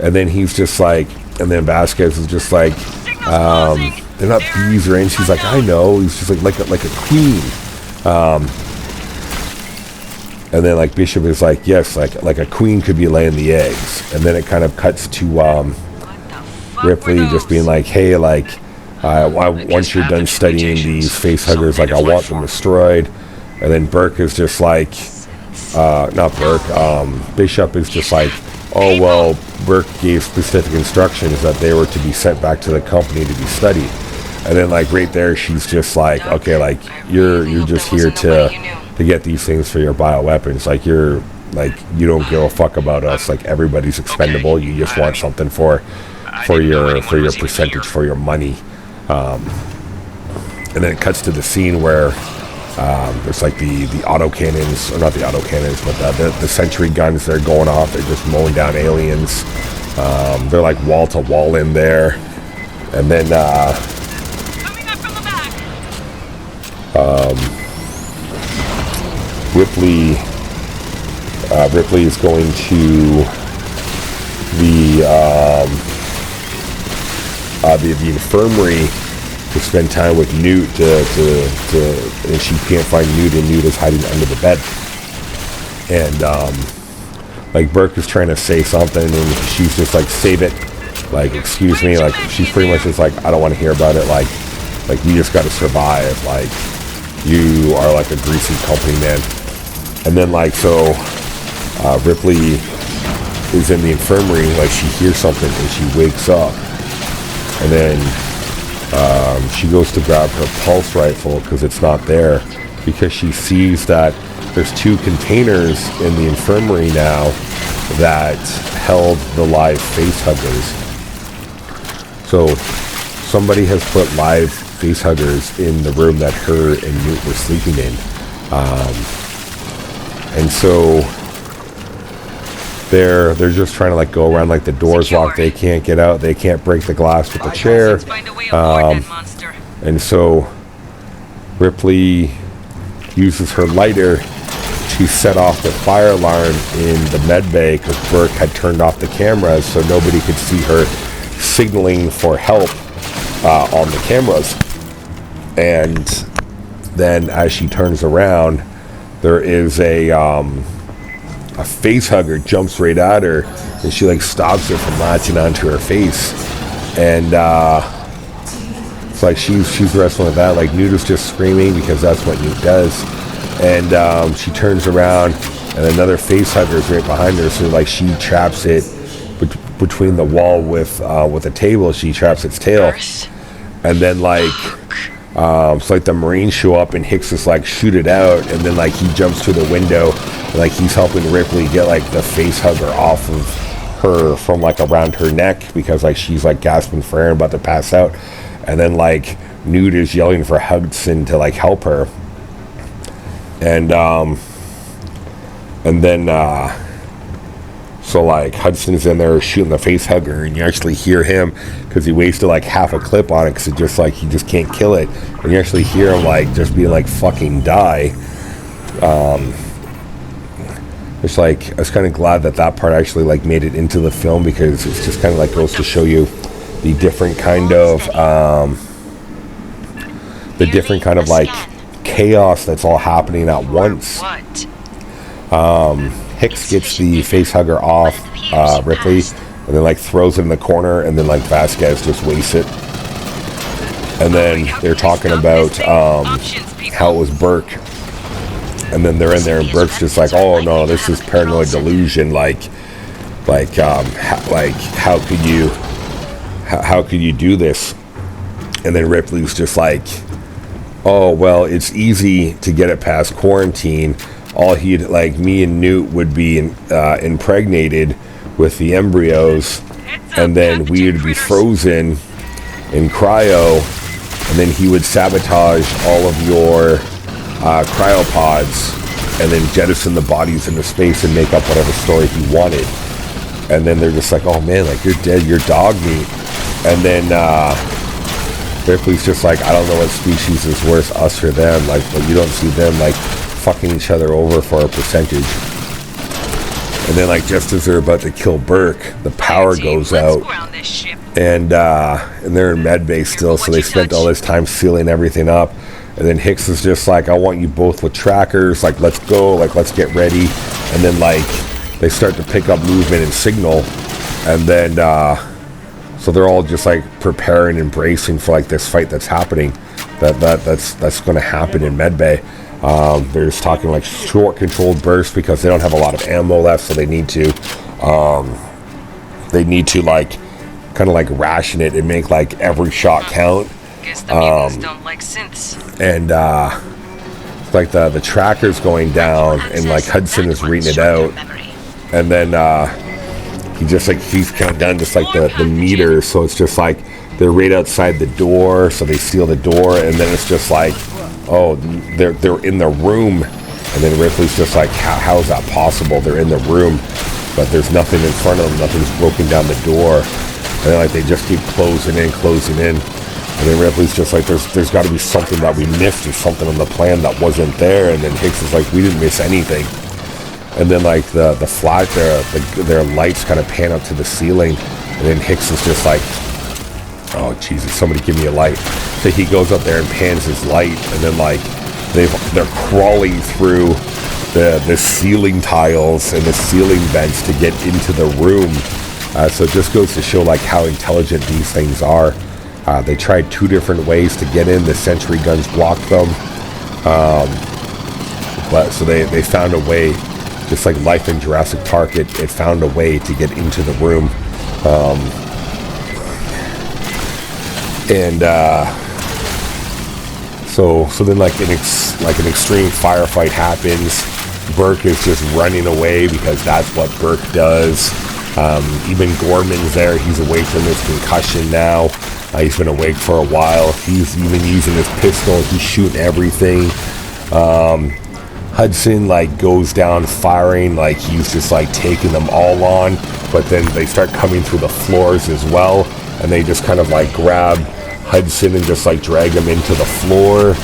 And then he's just like, and then Vasquez is just like, they're not bees or ants. He's like, I know. He's just like a queen. And then like Bishop is like, yes, like a queen could be laying the eggs. And then it kind of cuts to Ripley just being like, hey, like once you're done studying these face huggers, like I want them destroyed. And then Burke is just like, not Burke, Bishop is just like, oh well, Burke gave specific instructions that they were to be sent back to the company to be studied. And then like right there she's just like, okay, like you're just here to get these things for your bioweapons. Like you don't give a fuck about us. Like everybody's expendable. You just want something for your percentage, for your money. And then it cuts to the scene where there's like the autocannons, or not the autocannons, but the sentry guns. They're going off. They're just mowing down aliens. They're like wall to wall in there. And then Ripley is going to the infirmary to spend time with Newt and she can't find Newt, and Newt is hiding under the bed. And like Burke is trying to say something, and she's just like, save it, like excuse me, like she's pretty much just like, I don't want to hear about it, like we just got to survive, like you are like a greasy company man. And then like so Ripley is in the infirmary, like she hears something and she wakes up, and then she goes to grab her pulse rifle because it's not there, because she sees that there's two containers in the infirmary now that held the live face huggers. So somebody has put live face huggers in the room that her and Newt were sleeping in. And so they're just trying to like go around, like the door's locked, they can't get out, they can't break the glass with the chair. And so Ripley uses her lighter to set off the fire alarm in the med bay, because Burke had turned off the cameras so nobody could see her signaling for help on the cameras. And then as she turns around, there is a face hugger jumps right at her, and she like stops her from latching onto her face. And it's like she's wrestling with that. Like Newt is just screaming because that's what Newt does. And she turns around, and another face hugger is right behind her. So like she traps it between the wall with a table. She traps its tail, and then like it's like the Marines show up, and Hicks is like, shoot it out, and then like he jumps to the window, and like he's helping Ripley get like the face hugger off of her from like around her neck, because like she's like gasping for air and about to pass out. And then like Newt is yelling for Hudson to like help her. And then so like Hudson's in there shooting the face hugger, and you actually hear him, because he wasted like half a clip on it, because it just like he just can't kill it, and you actually hear him like just being like, fucking die. It's like I was kind of glad that part actually like made it into the film, because it's just kind of like goes to show you the different kind of the different kind of like chaos that's all happening at once. Hicks gets the face hugger off Ripley, and then like throws it in the corner, and then like Vasquez just wastes it. And then they're talking about how it was Burke, and then they're in there, and Burke's just like, "Oh no, this is paranoid delusion. Like how could you do this?" And then Ripley's just like, "Oh well, it's easy to get it past quarantine. All he'd like, me and Newt would be impregnated with the embryos, and then we would be frozen in cryo, and then he would sabotage all of your cryopods, and then jettison the bodies into space and make up whatever story he wanted." And then they're just like, "Oh man, like you're dead, you're dog meat." And then Ripley's just like, "I don't know what species is worse, us or them. Like, but you don't see them like fucking each other over for a percentage." And then like just as they're about to kill Burke, the power goes out, and they're in medbay still, so they spent all this time sealing everything up. And then Hicks is just like, "I want you both with trackers, like let's go, like let's get ready." And then like they start to pick up movement and signal, and then so they're all just like preparing and bracing for like this fight that's happening, that's going to happen in medbay. They're just talking like short controlled bursts because they don't have a lot of ammo left, so they need to like kind of like ration it and make like every shot count. Guess the mutants don't like synths. And like the tracker's going down, and like Hudson is reading it out, and then he's counting down just like the meters, so it's just like they're right outside the door, so they seal the door, and then it's just like, oh, they're in the room, and then Ripley's just like, how is that possible? They're in the room, but there's nothing in front of them, nothing's broken down the door, and then like they just keep closing in, and then Ripley's just like, there's got to be something that we missed, there's something on the plan that wasn't there, and then Hicks is like, we didn't miss anything. And then like the flash, their lights kind of pan up to the ceiling, and then Hicks is just like, oh Jesus, somebody give me a light. So he goes up there and pans his light, and then like they're crawling through the ceiling tiles and the ceiling vents to get into the room. So it just goes to show like how intelligent these things are. They tried 2 different ways to get in. The sentry guns blocked them, but so they found a way. Just like life in Jurassic Park, it found a way to get into the room. So then like an extreme firefight happens. Burke is just running away because that's what Burke does. Even Gorman's there. He's awake from his concussion now. He's been awake for a while. He's even using his pistol. He's shooting everything. Hudson like goes down firing, like he's just like taking them all on, but then they start coming through the floors as well, and they just kind of like grab Hudson and just like drag him into the floor,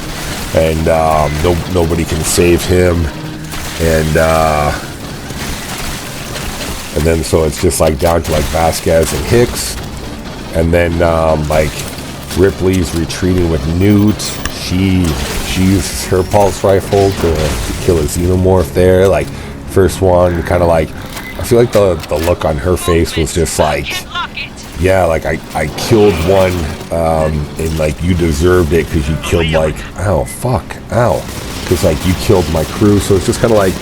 and nobody can save him, and then so it's just like down to like Vasquez and Hicks, and then like Ripley's retreating with Newt. She uses her pulse rifle to kill a xenomorph there. Like, first one, kind of like, I feel like the look on her face was just like, yeah, like I killed one, and like you deserved it because you killed like, ow, fuck, ow, because like you killed my crew. So it's just kind of like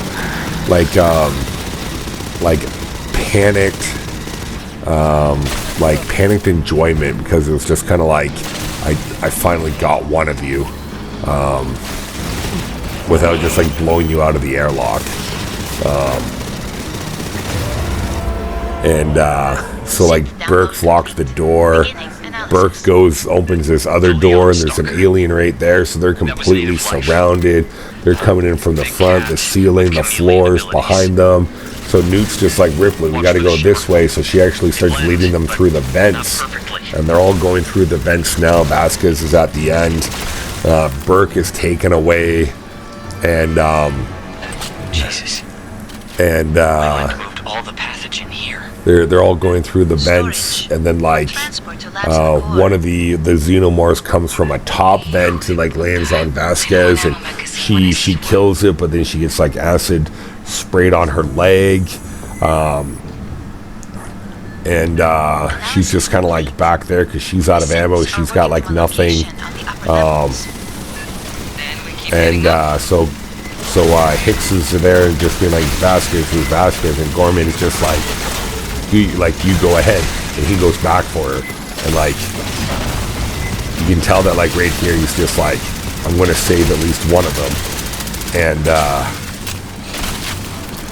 panicked enjoyment, because it was just kind of like, I finally got one of you, without just like blowing you out of the airlock. So like Burke's locked the door. Burke opens this other door, and there's an alien right there, so they're completely surrounded. They're coming in from the front, the ceiling, the floors behind them. So Newt's just like, Ripley, we gotta go this way. So she actually starts leading them through the vents, and they're all going through the vents now. Vasquez is at the end. Burke is taken away, and Jesus. And Weyland moved all the pathogen here. they're all going through the vents, and then like one of the xenomorphs comes from a top vent and like lands on Vasquez, and she kills it, but then she gets like acid sprayed on her leg, and she's just kind of like back there because she's out of ammo. She's got like nothing, so Hicks is there and just being like, Vasquez, and Gorman is just like, you go ahead, and he goes back for her, and like you can tell that like right here he's just like, I'm gonna save at least one of them, and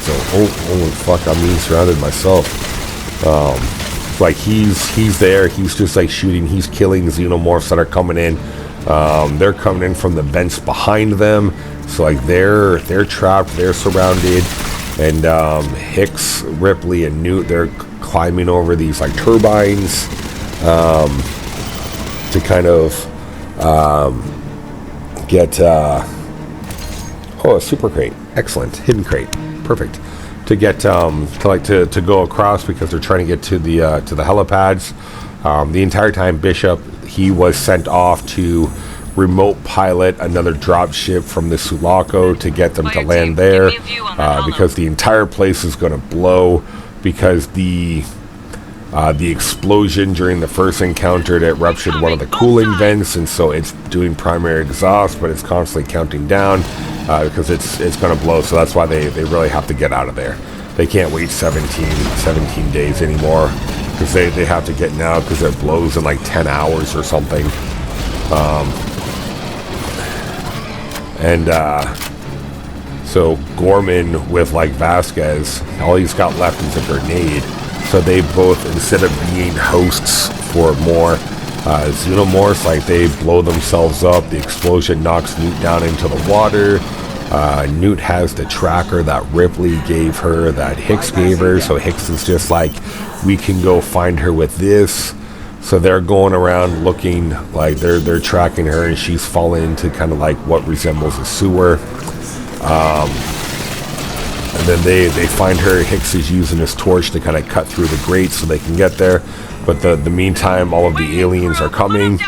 so holy fuck, I'm being surrounded myself. Like he's there, he's just like shooting, he's killing xenomorphs that are coming in. They're coming in from the vents behind them, so like they're trapped, they're surrounded, and Hicks, Ripley, and Newt, they're climbing over these like turbines to kind of get a super crate, excellent, hidden crate, perfect, to get to go across, because they're trying to get to the helipads. The entire time Bishop, he was sent off to remote pilot another drop ship from the Sulaco to get them to land there, because the entire place is going to blow, because the explosion during the first encounter, it ruptured one of the cooling vents, and so it's doing primary exhaust, but it's constantly counting down because it's going to blow. So that's why they really have to get out of there. They can't wait 17 days anymore, because they have to get now, because it blows in like 10 hours or something. So Gorman with like Vasquez, all he's got left is a grenade. So they both, instead of being hosts for more xenomorphs, like they blow themselves up. The explosion knocks Newt down into the water. Newt has the tracker that Ripley gave her, that Hicks gave her. So Hicks is just like, we can go find her with this. So they're going around looking, like they're tracking her, and she's fallen into kind of like what resembles a sewer. And then they find her. Hicks is using his torch to kind of cut through the grate so they can get there. But the meantime, all of the aliens are coming.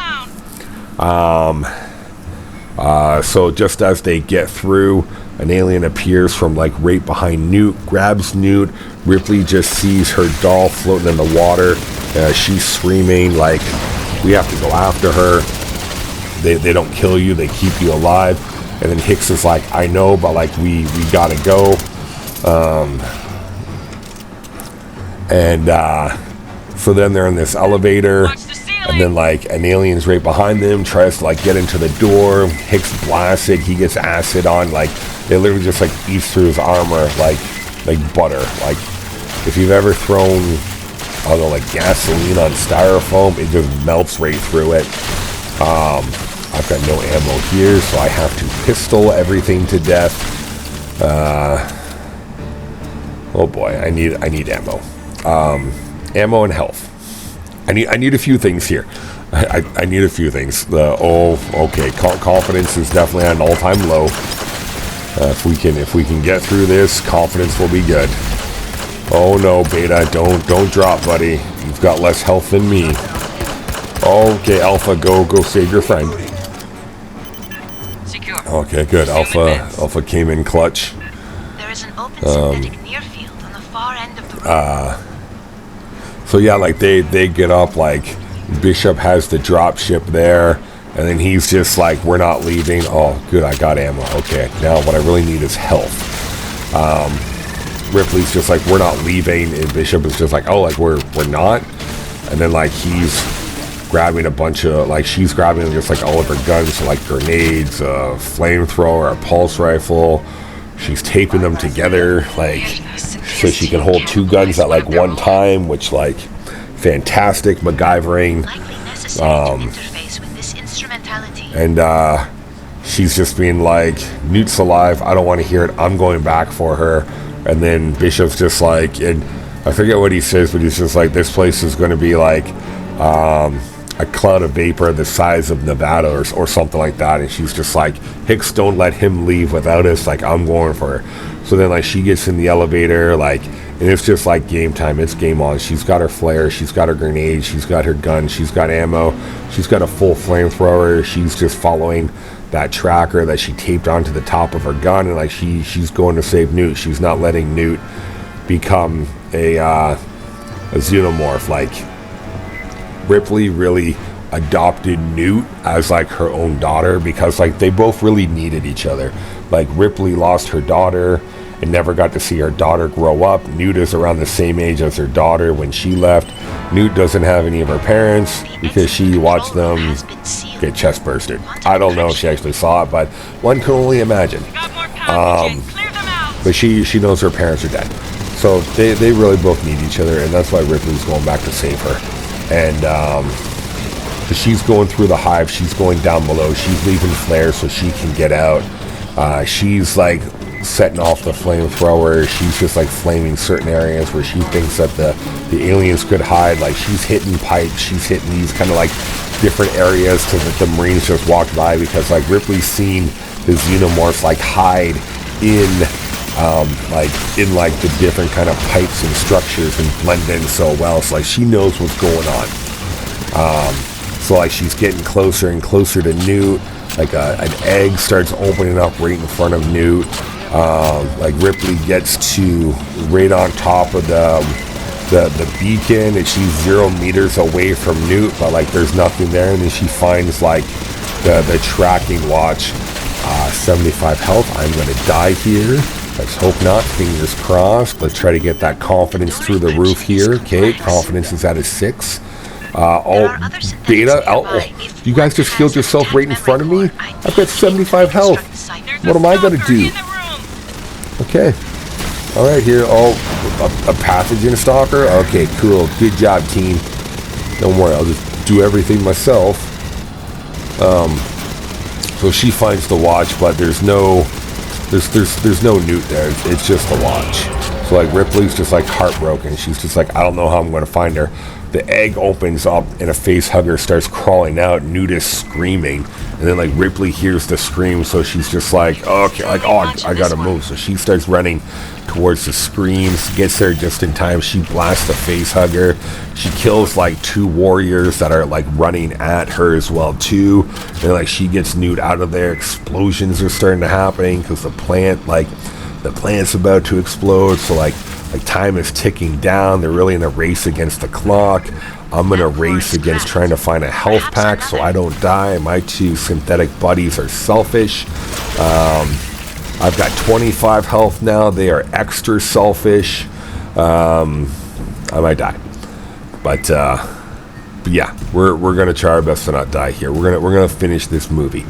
So just as they get through, an alien appears from like right behind Newt, grabs Newt. Ripley just sees her doll floating in the water. She's screaming like, we have to go after her. They don't kill you, they keep you alive. And then Hicks is like, I know, but like we gotta go. So then they're in this elevator, and then like an alien's right behind them, tries to like get into the door. Hicks blasts it, he gets acid on, like it literally just like eats through his armor like butter. Like if you've ever thrown, I don't know, like gasoline on styrofoam, it just melts right through it. I've got no ammo here, so I have to pistol everything to death. Oh boy, I need ammo. Ammo and health. I need a few things here. I need a few things. Okay. Confidence is definitely at an all-time low. If we can get through this, confidence will be good. Oh no, Beta, don't drop, buddy. You've got less health than me. Okay, Alpha, go save your friend. Secure. Okay, good. Alpha came in clutch. There is an open synthetic near field on the far end of the room. So yeah, like they get up, like Bishop has the drop ship there, and then he's just like, we're not leaving. Oh, good, I got ammo. Okay, now what I really need is health. Ripley's just like, we're not leaving, and Bishop is just like, oh, like we're not. And then like he's grabbing a bunch of, like she's grabbing just like all of her guns, so like grenades, a flamethrower, a pulse rifle. She's taping them together, like, so she can hold two guns at like one time, which like fantastic MacGyvering. And she's just being like, Newt's alive, I don't want to hear it, I'm going back for her. And then Bishop's just like, and I forget what he says, but he's just like, this place is going to be like a cloud of vapor the size of Nevada or something like that, and she's just like, Hicks, don't let him leave without us, like, I'm going for her. So then, like, she gets in the elevator, like, and it's just like game time. It's game on. She's got her flare, she's got her grenade, she's got her gun, she's got ammo, she's got a full flamethrower. She's just following that tracker that she taped onto the top of her gun, and like she's going to save Newt. She's not letting Newt become a xenomorph. Like, Ripley really adopted Newt as like her own daughter, because like they both really needed each other. Like, Ripley lost her daughter and never got to see her daughter grow up. Newt is around the same age as her daughter when she left. Newt doesn't have any of her parents because she watched them get chest bursted. I don't know if she actually saw it, but one can only imagine. But she knows her parents are dead. So they really both need each other, and that's why Ripley's going back to save her. And she's going through the hive, she's going down below, she's leaving flares so she can get out. She's like setting off the flamethrower. She's just like flaming certain areas where she thinks that the aliens could hide. Like, she's hitting pipes, she's hitting these kind of like different areas to that the Marines just walked by, because like Ripley's seen the xenomorphs like hide in the different kind of pipes and structures and blend in so well. So like she knows what's going on. So like she's getting closer and closer to Newt. Like an egg starts opening up right in front of Newt. Like Ripley gets to right on top of the beacon, and she's 0 meters away from Newt, but like there's nothing there. And then she finds like the tracking watch. 75 health. I'm gonna die here. Let's hope not. Fingers crossed. Let's try to get that confidence through the roof here. Okay, confidence is at a 6. Beta, you guys just healed yourself right in front of me? I've got 75 health. What am I gonna do? Okay. Alright, here. Oh, a pathogen stalker? Okay, cool. Good job, team. Don't worry, I'll just do everything myself. So she finds the watch, but there's no Newt there. It's just the watch. So like Ripley's just like heartbroken. She's just like, I don't know how I'm going to find her. The egg opens up and a face hugger starts crawling out. Newt is screaming, and then like Ripley hears the scream, so she's just like, okay, like, oh, I gotta move. So she starts running towards the screams, gets there just in time. She blasts the face hugger. She kills like 2 warriors that are like running at her as well too. And like she gets Newt out of there. Explosions are starting to happen because the plant's about to explode. So like time is ticking down. They're really in a race against the clock. I'm in a race against trying to find a health pack so I don't die. My 2 synthetic buddies are selfish. I've got 25 health now. They are extra selfish. I might die, but yeah, we're gonna try our best to not die here. We're gonna finish this movie.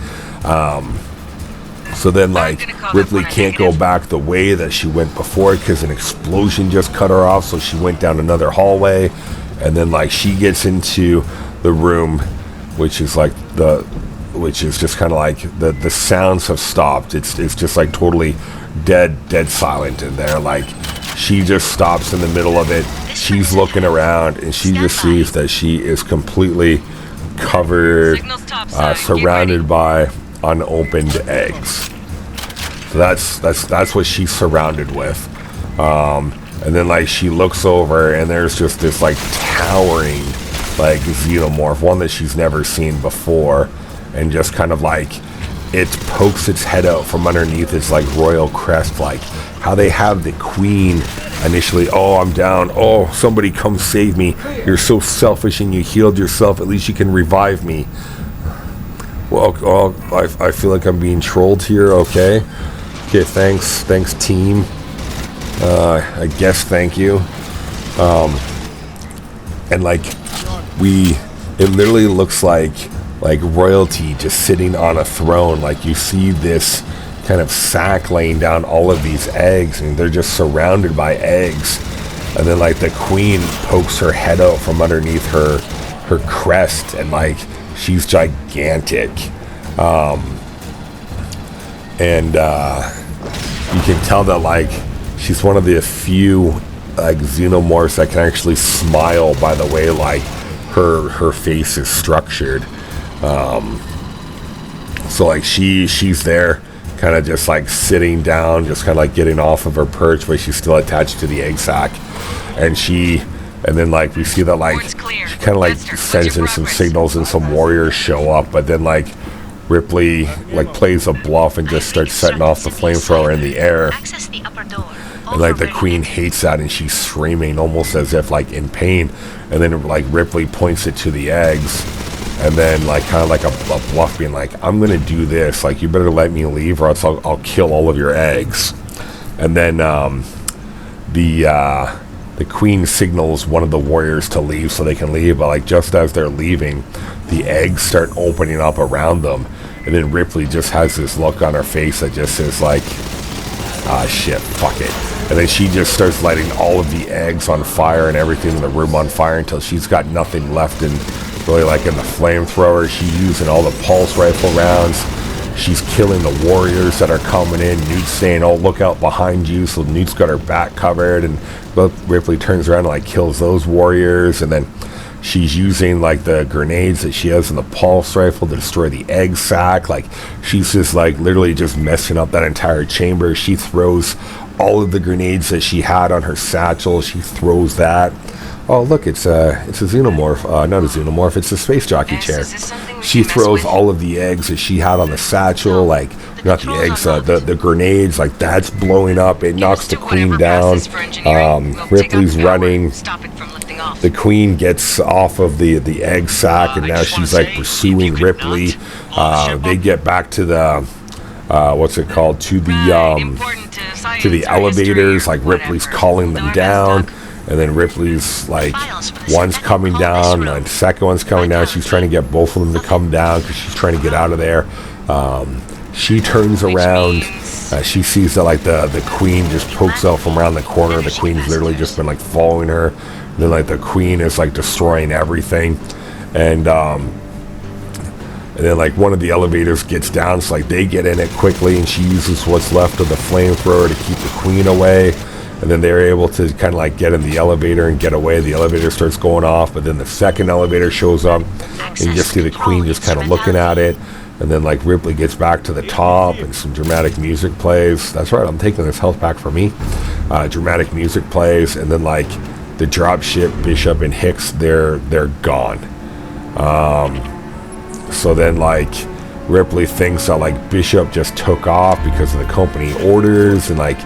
So then, like, Ripley can't go back the way that she went before because an explosion just cut her off. So she went down another hallway, and then like she gets into the room, which is just kind of like the sounds have stopped. It's just like totally dead silent in there. Like she just stops in the middle of it. She's looking around, and she just sees that she is completely covered, surrounded by unopened eggs. So that's what she's surrounded with. And then like she looks over, and there's just this like towering like xenomorph, one that she's never seen before, and just kind of like it pokes its head out from underneath its like royal crest, like how they have the queen initially. Oh, I'm down. Oh, somebody come save me. You're so selfish and you healed yourself. At least you can revive me. Well, I feel like I'm being trolled here. Okay, thanks team. I guess thank you. And like it literally looks like royalty just sitting on a throne. Like you see this kind of sack laying down all of these eggs, and they're just surrounded by eggs. And then like the queen pokes her head out from underneath her crest, and like she's gigantic. And you can tell that like she's one of the few like xenomorphs that can actually smile, by the way like her face is structured. So like she's there, kind of just like sitting down, just kind of like getting off of her perch, but she's still attached to the egg sac. And then like we see that like she kind of like sends in some signals and some warriors show up, but then like Ripley like plays a bluff and just starts setting off the flamethrower in the air. And like the queen hates that, and she's screaming almost as if like in pain. And then like Ripley points it to the eggs, and then like kind of like a bluff, being like, I'm gonna do this, like you better let me leave or else I'll kill all of your eggs. And then the queen signals one of the warriors to leave so they can leave, but like just as they're leaving, the eggs start opening up around them, and then Ripley just has this look on her face that just says like, ah shit, fuck it. And then she just starts lighting all of the eggs on fire and everything in the room on fire until she's got nothing left. And really like in the flamethrower, she's using all the pulse rifle rounds. She's killing the warriors that are coming in. Newt's saying, oh, look out behind you. So Newt's got her back covered, and Ripley turns around and like kills those warriors. And then she's using like the grenades that she has in the pulse rifle to destroy the egg sac. Like she's just like literally just messing up that entire chamber. She throws all of the grenades that she had on her satchel. She throws that. Oh look, it's a xenomorph, not a xenomorph, it's a space jockey chair. She throws all of the eggs that she had on the satchel, like, not the eggs, the grenades, like that's blowing up. It knocks the queen down. Ripley's running. The queen gets off of the egg sac, and now she's like pursuing Ripley. They get back to the what's it called, to the elevators. Like Ripley's calling them down, and then Ripley's like, one's coming down and the second one's coming down. She's trying to get both of them to come down because she's trying to get out of there. She turns around, she sees that like the queen just pokes out from around the corner. The queen's literally just been like following her, and then like the queen is like destroying everything. And then like one of the elevators gets down, so like they get in it quickly, and she uses what's left of the flamethrower to keep the queen away. And then they're able to kind of like get in the elevator and get away. The elevator starts going off, but then the second elevator shows up, and you just see the queen just kind of looking at it. And then like Ripley gets back to the top, and some dramatic music plays. That's right, I'm taking this health pack for me. Dramatic music plays, and then like the dropship, Bishop and Hicks, they're gone. So then like Ripley thinks that like Bishop just took off because of the company orders, and like,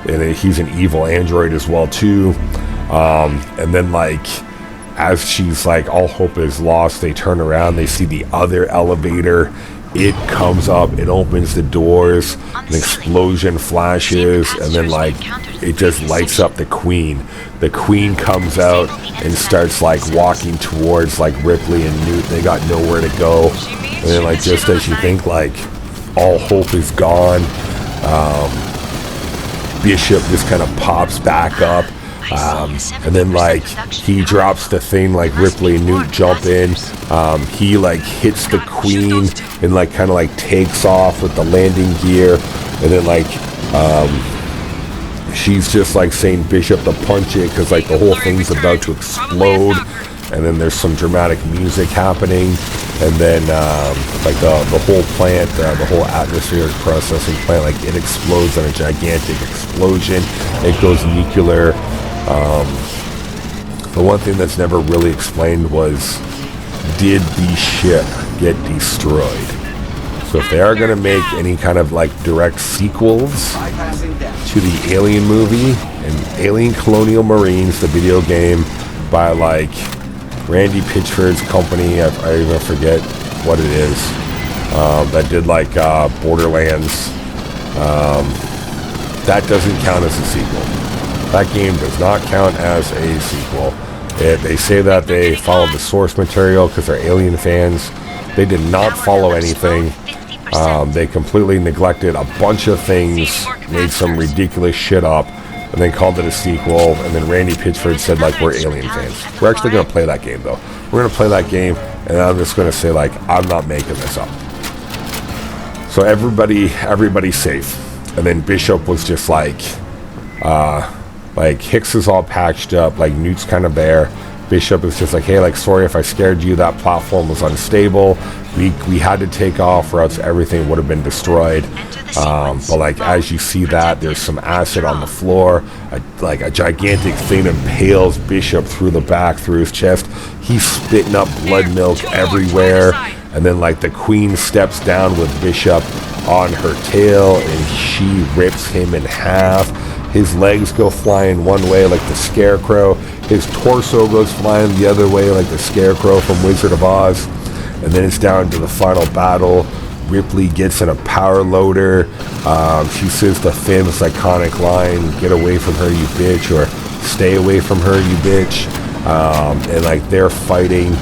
and he's an evil android as well too. And then like as she's like, all hope is lost, they turn around, they see the other elevator. It comes up, it opens the doors, an explosion flashes, and then like it just lights up the queen. The queen comes out and starts like walking towards like Ripley and Newt. They got nowhere to go. And then like just as you think like all hope is gone, Bishop just kind of pops back up, and then like he drops the thing, like Ripley and Newt jump in. He like hits the queen and like kind of like takes off with the landing gear, and then like she's just like saying Bishop to punch it because like the whole thing's about to explode. And then there's some dramatic music happening, and then like the whole plant, the whole atmospheric processing plant, like it explodes in a gigantic explosion. It goes nuclear. The one thing that's never really explained was, did the ship get destroyed? So if they are going to make any kind of like direct sequels to the Alien movie and Alien Colonial Marines, the video game by like Randy Pitchford's company, I even forget what it is, that did like Borderlands, that doesn't count as a sequel. That game does not count as a sequel. They say that they followed the source material because they're Alien fans. They did not follow anything. They completely neglected a bunch of things, made some ridiculous shit up, and then called it a sequel. And then Randy Pitchford said like, we're Alien fans. We're actually going to play that game though. We're going to play that game, and I'm just going to say like, I'm not making this up. So everybody's safe. And then Bishop was just like Hicks is all patched up, like Newt's kind of there. Bishop is just like, hey, like, sorry if I scared you. That platform was unstable. We had to take off, or else everything would have been destroyed. But like, as you see that, there's some acid on the floor. Like a gigantic thing impales Bishop through the back, through his chest. He's spitting up blood milk everywhere. And then like the queen steps down with Bishop on her tail, and she rips him in half. His legs go flying one way like the Scarecrow. His torso goes flying the other way like the Scarecrow from Wizard of Oz. And then it's down to the final battle. Ripley gets in a power loader. She says the famous iconic line, "Get away from her, you bitch," or "Stay away from her, you bitch." And like they're fighting.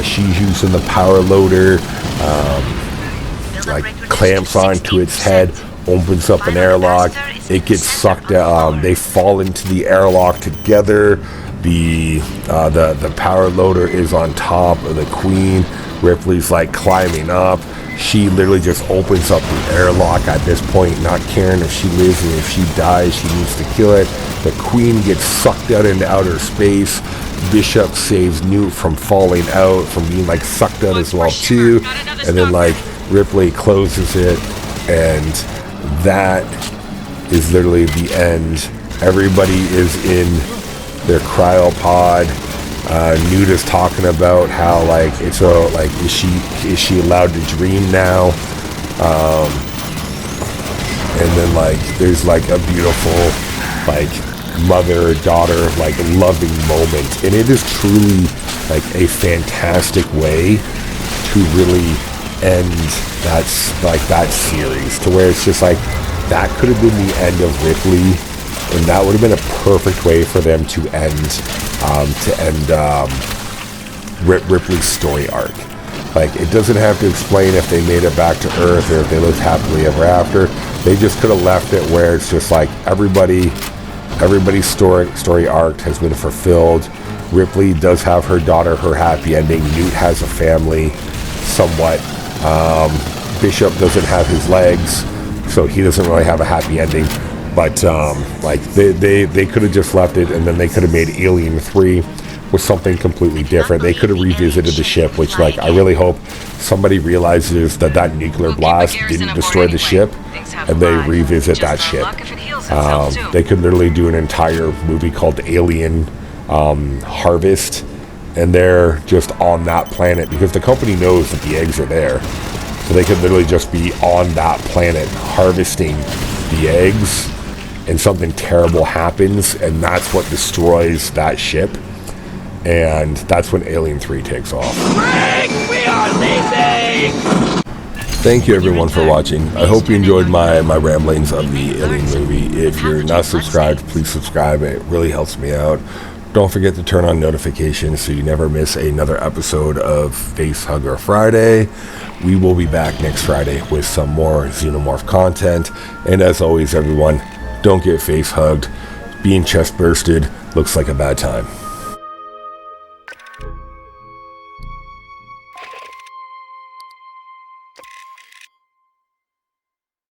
She's using the power loader. Like clamps onto its head, opens up an airlock. It gets sucked out. They fall into the airlock together. The power loader is on top of the queen. Ripley's like climbing up. She literally just opens up the airlock at this point, not caring if she lives, and if she dies, she needs to kill it. The queen gets sucked out into outer space. Bishop saves Newt from falling out, from being like sucked out as well too. And then like Ripley closes it, and that is literally the end. Everybody is in their cryopod. Newt is talking about how like it's a like is she allowed to dream now? And then like there's like a beautiful like mother-daughter like loving moment, and it is truly like a fantastic way to really end that series, to where it's just like that could have been the end of Ripley, and that would have been a perfect way for them to end Ripley's story arc. Like, it doesn't have to explain if they made it back to Earth or if they lived happily ever after. They just could have left it where it's just like everybody's story arc has been fulfilled. Ripley does have her daughter, her happy ending. Newt has a family, somewhat. Bishop doesn't have his legs, so he doesn't really have a happy ending. But like they could have just left it, and then they could have made Alien 3 with something completely different. They could have revisited the ship, which like I really hope somebody realizes that nuclear blast didn't destroy the ship, and they revisit that ship. They could literally do an entire movie called Alien Harvest, and they're just on that planet because the company knows that the eggs are there. So they could literally just be on that planet harvesting the eggs, and something terrible happens, and that's what destroys that ship. And that's when Alien 3 takes off. We are leaving! Thank you everyone for watching. I hope you enjoyed my ramblings of the Alien movie. If you're not subscribed, please subscribe. It really helps me out. Don't forget to turn on notifications so you never miss another episode of Facehugger Friday. We will be back next Friday with some more Xenomorph content. And as always, everyone, don't get face hugged. Being chest bursted looks like a bad time.